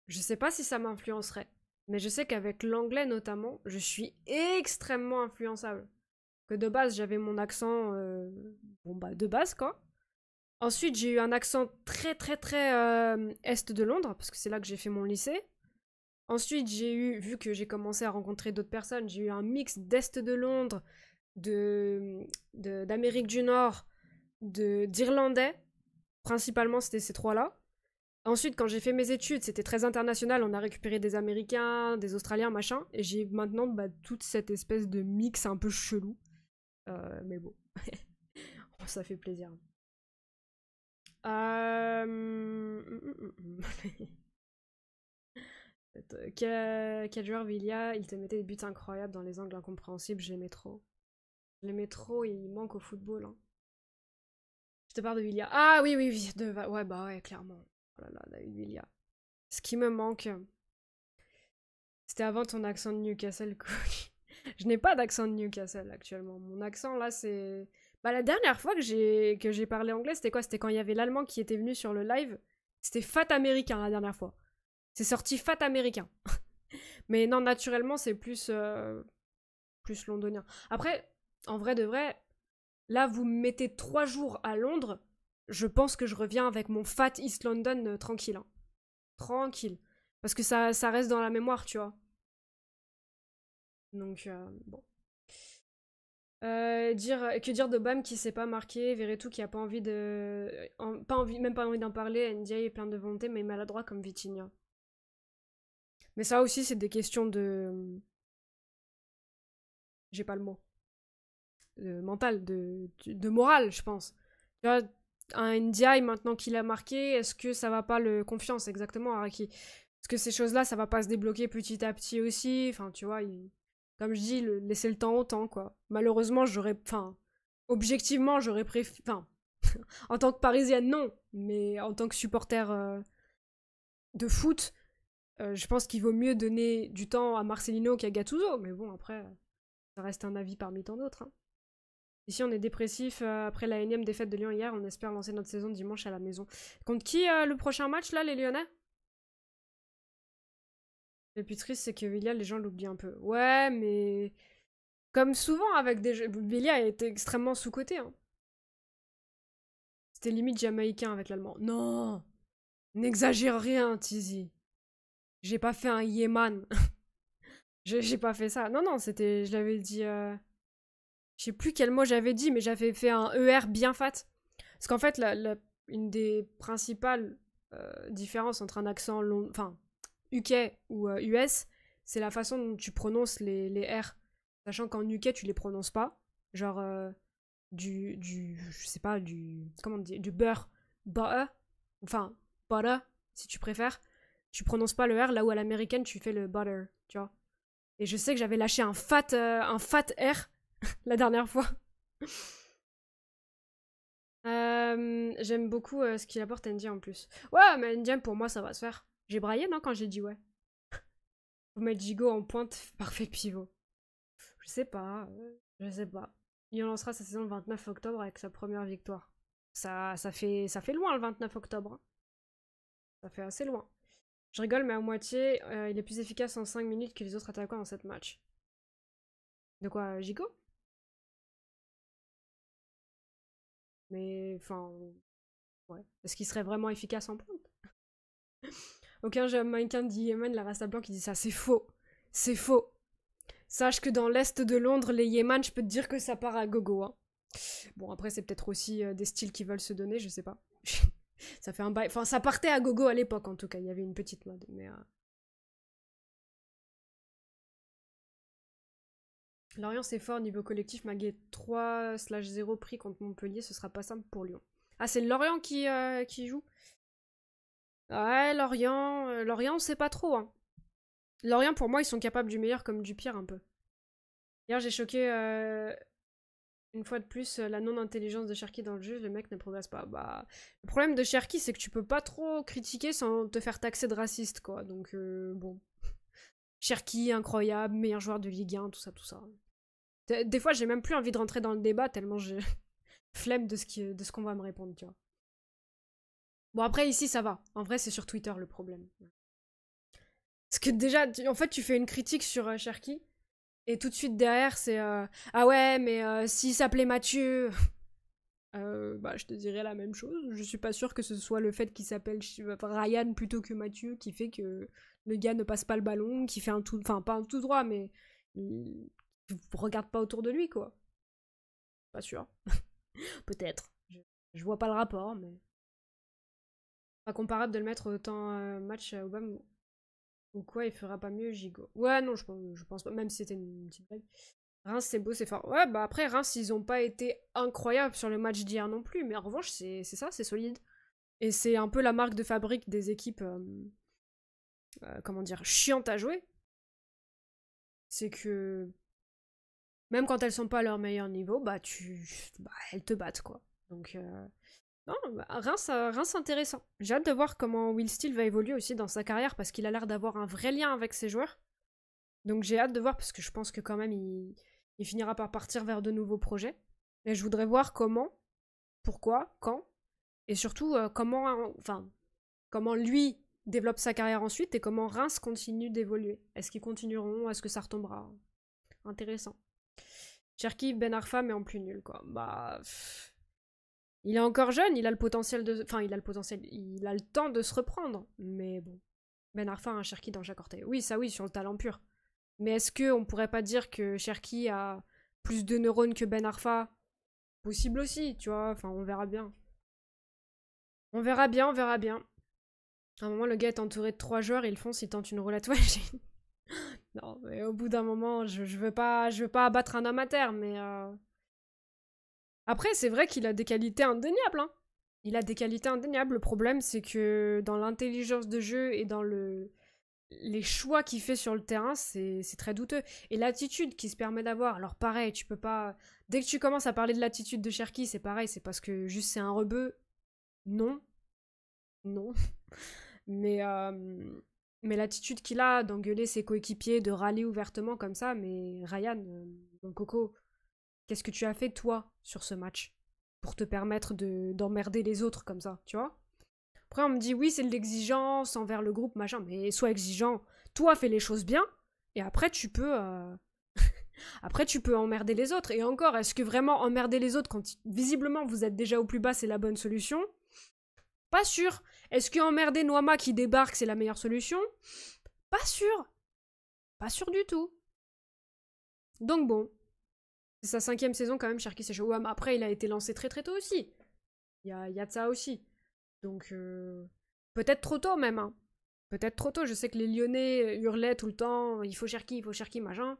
je sais pas si ça m'influencerait. Mais je sais qu'avec l'anglais notamment, je suis extrêmement influençable. Que de base, j'avais mon accent, bon bah de base quoi. Ensuite, j'ai eu un accent très très très est de Londres, parce que c'est là que j'ai fait mon lycée. Ensuite, j'ai eu, vu que j'ai commencé à rencontrer d'autres personnes, j'ai eu un mix d'est de Londres, d'Amérique du Nord, d'Irlandais. Principalement, c'était ces trois-là. Ensuite, quand j'ai fait mes études, c'était très international. On a récupéré des Américains, des Australiens, machin. Et j'ai maintenant bah, toute cette espèce de mix un peu chelou. Mais bon, ça fait plaisir. Quel joueur Villa, il te mettait des buts incroyables dans les angles incompréhensibles, je l'aimais trop. Je l'aimais trop et il manque au football. Hein. Je te parle de Villa. Ah oui, oui, oui. Ouais, bah ouais, clairement. Oh là là, David Villa. Ce qui me manque, c'était avant ton accent de Newcastle, coach. Je n'ai pas d'accent de Newcastle actuellement. Mon accent là, c'est. Bah, la dernière fois que j'ai parlé anglais, c'était quoi? C'était quand il y avait l'allemand qui était venu sur le live. C'était Fat Américain la dernière fois. C'est sorti Fat Américain. Mais non, naturellement, c'est plus londonien. Après, en vrai de vrai, là, vous me mettez 3 jours à Londres, je pense que je reviens avec mon Fat East London tranquille. Hein. Tranquille. Parce que ça reste dans la mémoire, tu vois. Donc, bon. Que dire de Bam qui s'est pas marqué, Verretou qui a pas envie de. Même pas envie d'en parler, NDI est plein de volonté, mais maladroit comme Vitinha. Mais ça aussi, c'est des questions de. J'ai pas le mot. Mental, de morale, je pense. Tu vois, un NDI, maintenant qu'il a marqué, est-ce que ça va pas le confiance exactement, Araki? Est-ce que ces choses-là, ça va pas se débloquer petit à petit aussi? Enfin, tu vois, comme je dis, laisser le temps au temps, quoi. Malheureusement, objectivement, j'aurais préféré. Enfin, en tant que Parisienne, non. Mais en tant que supporter de foot, je pense qu'il vaut mieux donner du temps à Marcelino qu'à Gattuso. Mais bon, après, ça reste un avis parmi tant d'autres. Hein. Ici, on est dépressif après la énième défaite de Lyon hier. On espère lancer notre saison dimanche à la maison. Contre qui le prochain match, là, les Lyonnais? Le plus triste, c'est que Villia, les gens l'oublient un peu. Ouais, mais. Comme souvent avec des jeux. Villia a été extrêmement sous-coté. Hein. C'était limite jamaïcain avec l'allemand. Non! N'exagère rien, Tizi. J'ai pas fait un Yéman. J'ai pas fait ça. Non, non, c'était. Je l'avais dit. Je sais plus quel mot j'avais dit, mais j'avais fait un ER bien fat. Parce qu'en fait, une des principales différences entre un accent enfin, UK ou US, c'est la façon dont tu prononces les R. Sachant qu'en UK, tu les prononces pas. Genre, je sais pas, comment on dit, du beurre, butter, enfin, butter, si tu préfères. Tu prononces pas le R, là où à l'américaine, tu fais le butter, tu vois. Et je sais que j'avais lâché un fat R la dernière fois. J'aime beaucoup ce qu'il apporte Ndien en plus. Ouais, mais Ndien pour moi ça va se faire. J'ai braillé non quand j'ai dit ouais. Faut mettre Gigot en pointe, parfait pivot. Je sais pas. Il lancera sa saison le 29 octobre avec sa première victoire. Ça fait loin le 29 octobre. Hein. Ça fait assez loin. Je rigole, mais à moitié, il est plus efficace en 5 minutes que les autres attaquants dans cette match. De quoi, Gigot? Mais, enfin, ouais. Est-ce qu'il serait vraiment efficace en pointe? Aucun Jamaïcain dit Yémen, la Rasta Blanc qui dit ça. C'est faux. C'est faux. Sache que dans l'est de Londres, les Yémen, je peux te dire que ça part à gogo. Hein. Bon, après, c'est peut-être aussi des styles qui veulent se donner, je sais pas. Ça fait un bail. Enfin, ça partait à gogo à l'époque, en tout cas. Il y avait une petite mode. Mais Lorient, c'est fort niveau collectif. Malgré 3/0 prix contre Montpellier, ce sera pas simple pour Lyon. Ah, c'est Lorient qui joue. Ouais, Lorient, on sait pas trop. Hein. Lorient, pour moi, ils sont capables du meilleur comme du pire, un peu. Hier, j'ai choqué une fois de plus la non-intelligence de Cherki dans le jeu. Le mec ne progresse pas. Bah, le problème de Cherki, c'est que tu peux pas trop critiquer sans te faire taxer de raciste, quoi. Donc, bon. Cherki, incroyable, meilleur joueur de Ligue 1, tout ça, tout ça. Des fois, j'ai même plus envie de rentrer dans le débat tellement j'ai flemme de ce qu'on va me répondre, tu vois. Bon, après, ici, ça va. En vrai, c'est sur Twitter le problème. Parce que déjà, en fait, tu fais une critique sur Cherki, et tout de suite derrière, c'est ah ouais, mais s'il s'appelait Mathieu, bah, je te dirais la même chose. Je suis pas sûre que ce soit le fait qu'il s'appelle Ryan plutôt que Mathieu qui fait que le gars ne passe pas le ballon, qui fait un tout, enfin pas un tout droit, mais il regarde pas autour de lui, quoi. Pas sûr. Peut-être. Je vois pas le rapport, mais pas comparable de le mettre autant match à Obama ou quoi, il fera pas mieux Gigot. Ouais, non, je pense pas, même si c'était une petite blague. Reims, c'est beau, c'est fort. Ouais, bah après, Reims, ils ont pas été incroyables sur le match d'hier non plus, mais en revanche, c'est ça, c'est solide. Et c'est un peu la marque de fabrique des équipes, comment dire, chiantes à jouer. C'est que même quand elles sont pas à leur meilleur niveau, bah elles te battent, quoi. Donc, non, bah, Reims intéressant. J'ai hâte de voir comment Will Steele va évoluer aussi dans sa carrière parce qu'il a l'air d'avoir un vrai lien avec ses joueurs. Donc j'ai hâte de voir parce que je pense que quand même il finira par partir vers de nouveaux projets. Et je voudrais voir comment, pourquoi, quand, et surtout comment lui développe sa carrière ensuite et comment Reims continue d'évoluer. Est-ce qu'ils continueront? Est-ce que ça retombera? Intéressant. Cherki, Ben Arfa, mais en plus nul, quoi. Bah. Il est encore jeune, il a le potentiel de. Enfin, il a le potentiel. Il a le temps de se reprendre. Mais bon. Ben Arfa a un Cherki dans chaque orteil. Oui, ça oui, sur le talent pur. Mais est-ce qu'on pourrait pas dire que Cherki a plus de neurones que Ben Arfa? Possible aussi, tu vois. Enfin, on verra bien. On verra bien, on verra bien. À un moment, le gars est entouré de 3 joueurs, il fonce, il tente une roulette. Ouais, non, mais au bout d'un moment, je veux pas abattre un homme à terre, mais après, c'est vrai qu'il a des qualités indéniables, hein. Il a des qualités indéniables. Le problème, c'est que dans l'intelligence de jeu et dans les choix qu'il fait sur le terrain, c'est très douteux. Et l'attitude qu'il se permet d'avoir, alors pareil, tu peux pas. Dès que tu commences à parler de l'attitude de Cherki, c'est pareil, c'est parce que juste c'est un rebeu. Non. Non. Mais, mais l'attitude qu'il a d'engueuler ses coéquipiers, de râler ouvertement comme ça, mais Ryan, mon coco, qu'est-ce que tu as fait toi sur ce match pour te permettre d'emmerder les autres comme ça, tu vois? Après on me dit oui c'est de l'exigence envers le groupe machin, mais sois exigeant, toi fais les choses bien et après tu peux après tu peux emmerder les autres. Et encore, est-ce que vraiment emmerder les autres quand visiblement vous êtes déjà au plus bas c'est la bonne solution? Pas sûr. Est-ce que emmerder Noama qui débarque c'est la meilleure solution? Pas sûr. Pas sûr du tout. Donc bon, c'est sa 5e saison quand même, Cherki Séchou. Ouais, mais après, il a été lancé très très tôt aussi. Il y a de ça aussi. Donc, peut-être trop tôt même. Hein. Peut-être trop tôt. Je sais que les Lyonnais hurlaient tout le temps il faut Cherki, machin.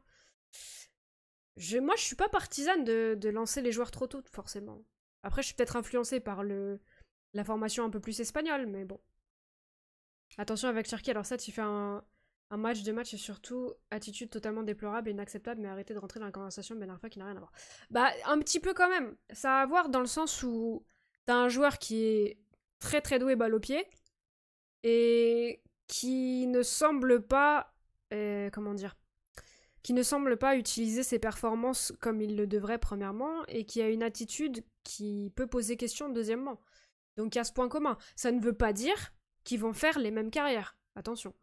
Moi, je suis pas partisane de lancer les joueurs trop tôt, forcément. Après, je suis peut-être influencée par la formation un peu plus espagnole, mais bon. Attention avec Cherki, alors ça, tu fais un match de match et surtout attitude totalement déplorable et inacceptable, mais arrêtez de rentrer dans la conversation de Ben Arfa qui n'a rien à voir. Bah, un petit peu quand même. Ça a à voir dans le sens où t'as un joueur qui est très très doué balle au pied et qui ne semble pas. Comment dire? Qui ne semble pas utiliser ses performances comme il le devrait, premièrement, et qui a une attitude qui peut poser question, deuxièmement. Donc il y a ce point commun. Ça ne veut pas dire qu'ils vont faire les mêmes carrières. Attention.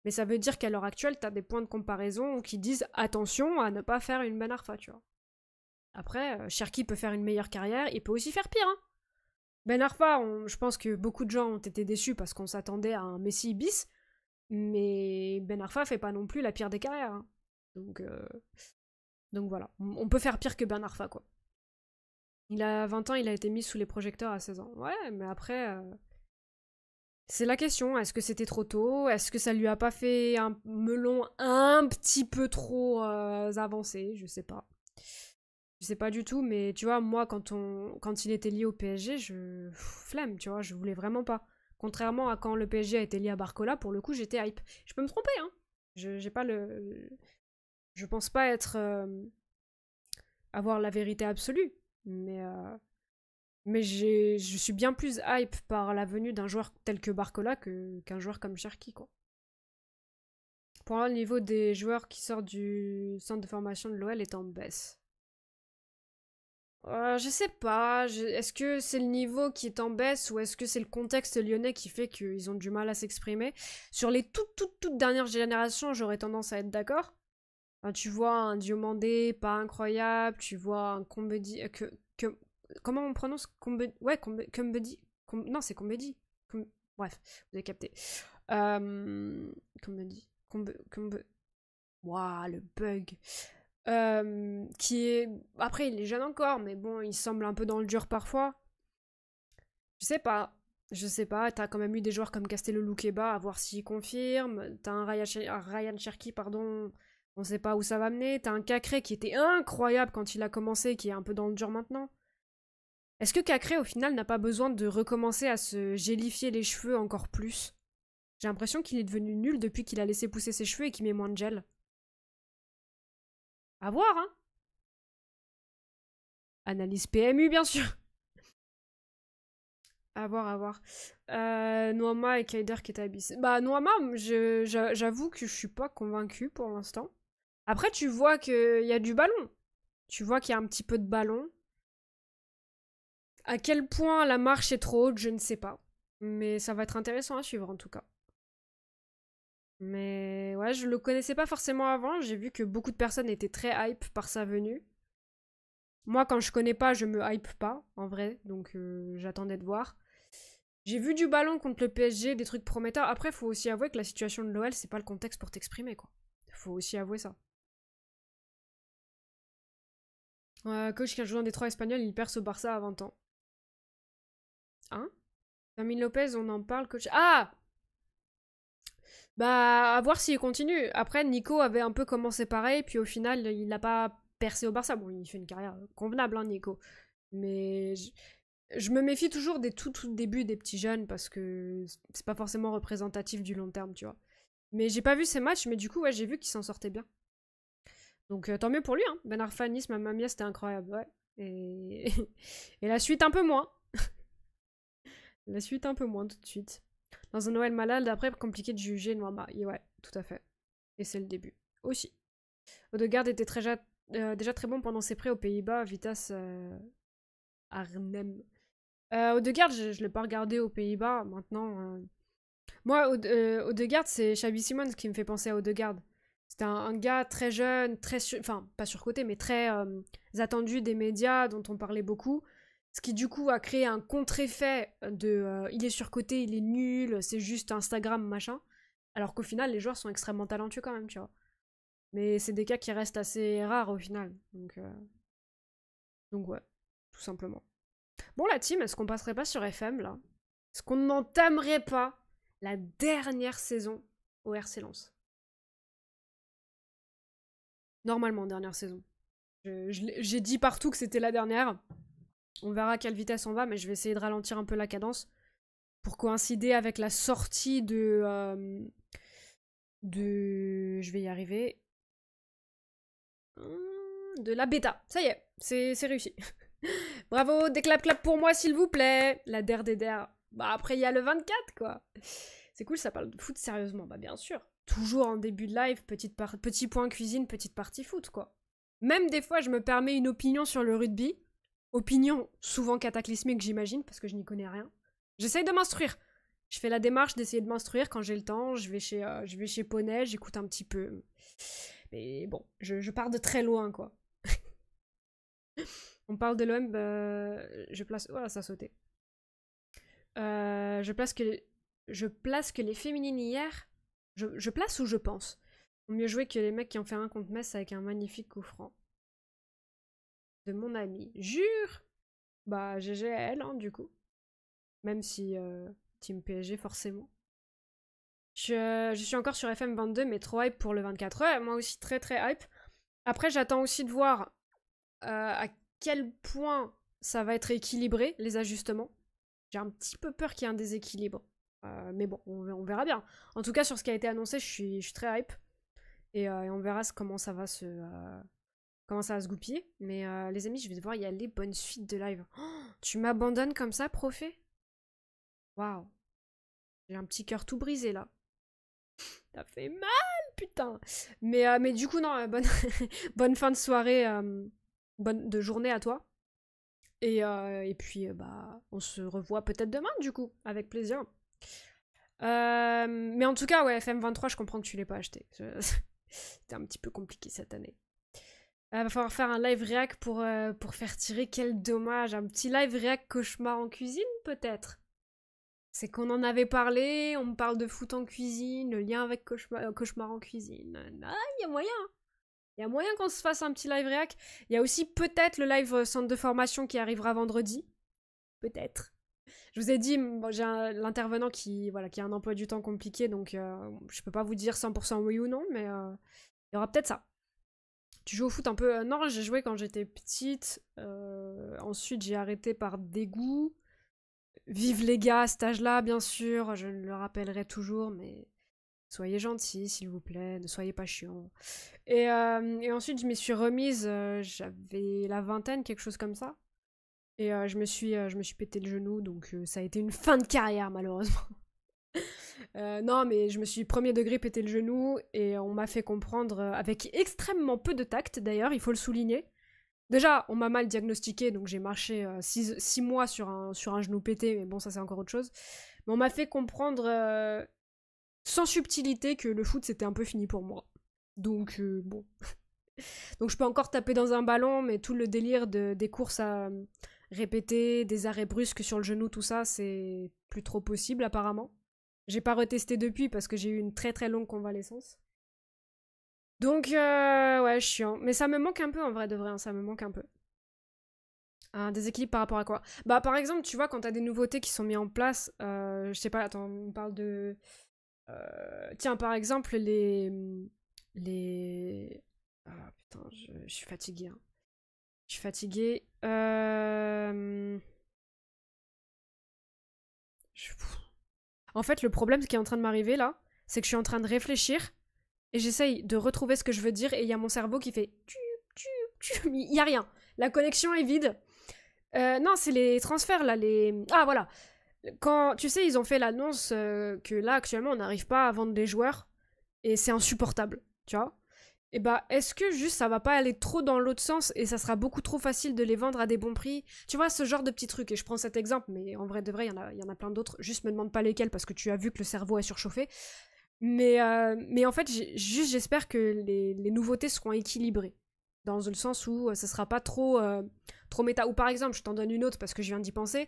Mais ça veut dire qu'à l'heure actuelle, t'as des points de comparaison qui disent attention à ne pas faire une Ben Arfa, tu vois. Après, Cherki peut faire une meilleure carrière, il peut aussi faire pire, hein. Ben Arfa, je pense que beaucoup de gens ont été déçus parce qu'on s'attendait à un Messi bis, mais Ben Arfa fait pas non plus la pire des carrières, hein. Donc voilà, on peut faire pire que Ben Arfa, quoi. Il a 20 ans, il a été mis sous les projecteurs à 16 ans. Ouais, mais après, c'est la question, est-ce que c'était trop tôt? Est-ce que ça lui a pas fait un melon un petit peu trop avancé? Je sais pas. Je sais pas du tout, mais tu vois, moi, quand il était lié au PSG, flemme, tu vois, je voulais vraiment pas. Contrairement à quand le PSG a été lié à Barcola, pour le coup, j'étais hype. Je peux me tromper, hein. J'ai pas le. Je pense pas avoir la vérité absolue, mais je suis bien plus hype par la venue d'un joueur tel que Barcola qu'un joueur comme Cherki, quoi. Pour moi, le niveau des joueurs qui sortent du centre de formation de l'OL est en baisse. Je sais pas. Est-ce que c'est le niveau qui est en baisse ou est-ce que c'est le contexte lyonnais qui fait qu'ils ont du mal à s'exprimer? Sur les toutes dernières générations, j'aurais tendance à être d'accord. Enfin, tu vois un Diomandé, pas incroyable. Tu vois un Combedi. Comment on prononce Ouais, Combedi. Non, c'est Combedi. Bref, vous avez capté. Combedi. Waouh, le bug. Qui est... Après, il est jeune encore, mais bon, il semble un peu dans le dur parfois. Je sais pas. Je sais pas, t'as quand même eu des joueurs comme Castello Luqueba, à voir s'il confirme. T'as un Ryan Cherky, pardon, on sait pas où ça va mener. T'as un Cacré qui était incroyable quand il a commencé, qui est un peu dans le dur maintenant. Est-ce que Cacré, au final, n'a pas besoin de recommencer à se gélifier les cheveux encore plus? J'ai l'impression qu'il est devenu nul depuis qu'il a laissé pousser ses cheveux et qu'il met moins de gel. À voir, hein. Analyse PMU, bien sûr. À voir, à voir. Noama et Kaider qui étaient abyssés. Bah, Noama, j'avoue que je suis pas convaincue pour l'instant. Après, tu vois qu'il y a du ballon. Tu vois qu'il y a un petit peu de ballon. À quel point la marche est trop haute, je ne sais pas. Mais ça va être intéressant à suivre en tout cas. Mais ouais, je le connaissais pas forcément avant. J'ai vu que beaucoup de personnes étaient très hype par sa venue. Moi, quand je connais pas, je me hype pas, en vrai. Donc j'attendais de voir. J'ai vu du ballon contre le PSG, des trucs prometteurs. Après, faut aussi avouer que la situation de l'OL, c'est pas le contexte pour t'exprimer, quoi. Faut aussi avouer ça. Coach qui a joué dans des trois espagnols, il perce au Barça à 20 ans. Hein? Fermin Lopez, on en parle, coach. Ah! Bah, à voir s'il continue. Après, Nico avait un peu commencé pareil, puis au final, il n'a pas percé au Barça. Bon, il fait une carrière convenable, hein, Nico. Mais je me méfie toujours des tout débuts des petits jeunes parce que c'est pas forcément représentatif du long terme, tu vois. Mais j'ai pas vu ces matchs, mais du coup, ouais, j'ai vu qu'il s'en sortait bien. Donc tant mieux pour lui, hein. Ben Arfa, Nice, Mamma Mia, c'était incroyable, ouais. Et... Et la suite un peu moins. La suite un peu moins tout de suite. Dans un Noël malade, après, compliqué de juger Noama. Et ouais, tout à fait. Et c'est le début. Aussi. Odegaard était déjà très bon pendant ses prêts aux Pays-Bas, Vitas Arnhem. Odegaard, je ne l'ai pas regardé aux Pays-Bas, maintenant. Moi, Odegaard, c'est Xabi Simons qui me fait penser à Odegaard. C'était un gars très jeune, enfin, pas surcoté, mais très attendu des médias, dont on parlait beaucoup. Ce qui, du coup, a créé un contre-effet de il est surcoté, il est nul, c'est juste Instagram, machin. Alors qu'au final, les joueurs sont extrêmement talentueux quand même, tu vois. Mais c'est des cas qui restent assez rares au final. Donc ouais, tout simplement. Bon, la team, est-ce qu'on passerait pas sur FM, là? Est-ce qu'on n'entamerait pas la dernière saison au RC Lens? Normalement, dernière saison. J'ai dit partout que c'était la dernière. On verra à quelle vitesse on va, mais je vais essayer de ralentir un peu la cadence pour coïncider avec la sortie je vais y arriver. De la bêta. Ça y est, c'est réussi. Bravo, des clap pour moi, s'il vous plaît. La der des der. Bah après, il y a le 24, quoi. C'est cool, ça parle de foot sérieusement. Bah bien sûr. Toujours en début de live, petit point cuisine, petite partie foot, quoi. Même des fois, je me permets une opinion sur le rugby. Opinion souvent cataclysmique, j'imagine, parce que je n'y connais rien. J'essaye de m'instruire. Je fais la démarche d'essayer de m'instruire quand j'ai le temps. Je vais chez Poney, j'écoute un petit peu. Mais bon, je pars de très loin, quoi. On parle de l'OM, je place... Oh, ça a sauté. Je place que les féminines hier... Je place ou je pense ont mieux joué que les mecs qui ont fait un contre Metz avec un magnifique coup franc. De mon ami. Jure. Bah, GG à elle, hein, du coup. Même si... Team PSG, forcément. Je suis encore sur FM22, mais trop hype pour le 24. Ouais, moi aussi, très très hype. Après, j'attends aussi de voir à quel point ça va être équilibré, les ajustements. J'ai un petit peu peur qu'il y ait un déséquilibre. Mais bon, on verra bien. En tout cas, sur ce qui a été annoncé, je suis très hype. Et on verra comment ça va se goupiller. Mais les amis, je vais devoir y aller. Bonne suite de live. Oh, tu m'abandonnes comme ça, Profé? Waouh. J'ai un petit cœur tout brisé, là. Ça fait mal, putain. Mais du coup, non, bonne fin de soirée, bonne de journée à toi. Et puis, bah, on se revoit peut-être demain, du coup, avec plaisir. Mais en tout cas, ouais, FM23, je comprends que tu l'aies pas acheté. C'était un petit peu compliqué cette année. Va falloir faire un live réac pour faire tirer, quel dommage. Un petit live réac cauchemar en cuisine, peut-être. C'est qu'on en avait parlé, on me parle de foot en cuisine, le lien avec cauchemar en cuisine. Ah, il y a moyen. Il y a moyen qu'on se fasse un petit live réac. Il y a aussi peut-être le live centre de formation qui arrivera vendredi. Peut-être. Je vous ai dit, bon, j'ai l'intervenant qui a un emploi du temps compliqué, donc je peux pas vous dire 100% oui ou non, mais il y aura peut-être ça. Tu joues au foot un peu non, j'ai joué quand j'étais petite. Ensuite, j'ai arrêté par dégoût. Vive les gars à cet âge-là, bien sûr. Je le rappellerai toujours, mais soyez gentils, s'il vous plaît. Ne soyez pas chiants. Et ensuite, je m'y suis remise. J'avais la vingtaine, quelque chose comme ça. Et je me suis pété le genou, donc ça a été une fin de carrière, malheureusement. Non, mais je me suis premier degré pété le genou et on m'a fait comprendre, avec extrêmement peu de tact d'ailleurs, il faut le souligner. Déjà, on m'a mal diagnostiqué, donc j'ai marché 6 mois sur un genou pété, mais bon, ça c'est encore autre chose. Mais on m'a fait comprendre sans subtilité que le foot c'était un peu fini pour moi. Donc bon. Donc je peux encore taper dans un ballon, mais tout le délire des courses à répéter, des arrêts brusques sur le genou, tout ça, c'est plus trop possible apparemment. J'ai pas retesté depuis parce que j'ai eu une très très longue convalescence. Donc ouais, chiant. Mais ça me manque un peu en vrai de vrai, hein, ça me manque un peu. Un déséquilibre par rapport à quoi? Bah par exemple, tu vois, quand t'as des nouveautés qui sont mises en place, je sais pas, attends, on parle de... tiens, par exemple, les... Ah putain, je suis fatiguée. Hein. Je suis fatiguée. En fait, le problème qui est en train de m'arriver là, c'est que je suis en train de réfléchir et j'essaye de retrouver ce que je veux dire et il y a mon cerveau qui fait... Il y a rien. La connexion est vide. Non, c'est les transferts là, les... Ah voilà. Quand, tu sais, ils ont fait l'annonce que là, actuellement, on n'arrive pas à vendre des joueurs et c'est insupportable, tu vois. Et bah, est-ce que juste ça va pas aller trop dans l'autre sens et ça sera beaucoup trop facile de les vendre à des bons prix? Tu vois, ce genre de petits trucs. Et je prends cet exemple, mais en vrai de vrai, il y en a plein d'autres. Juste me demande pas lesquels parce que tu as vu que le cerveau est surchauffé. Mais en fait, juste j'espère que les nouveautés seront équilibrées. Dans le sens où ça sera pas trop méta. Ou par exemple, je t'en donne une autre parce que je viens d'y penser.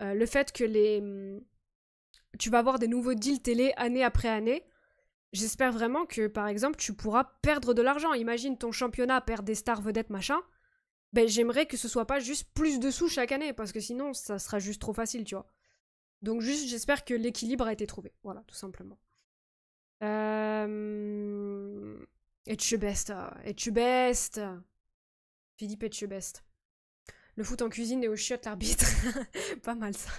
Le fait que tu vas avoir des nouveaux deals télé année après année. J'espère vraiment que, par exemple, tu pourras perdre de l'argent. Imagine ton championnat perd des stars vedettes, machin. Ben, j'aimerais que ce soit pas juste plus de sous chaque année, parce que sinon, ça sera juste trop facile, tu vois. Donc juste, j'espère que l'équilibre a été trouvé. Voilà, tout simplement. Etchebest. Etchebest. Philippe Etchebest. Le foot en cuisine et au chiottes l'arbitre. Pas mal, ça.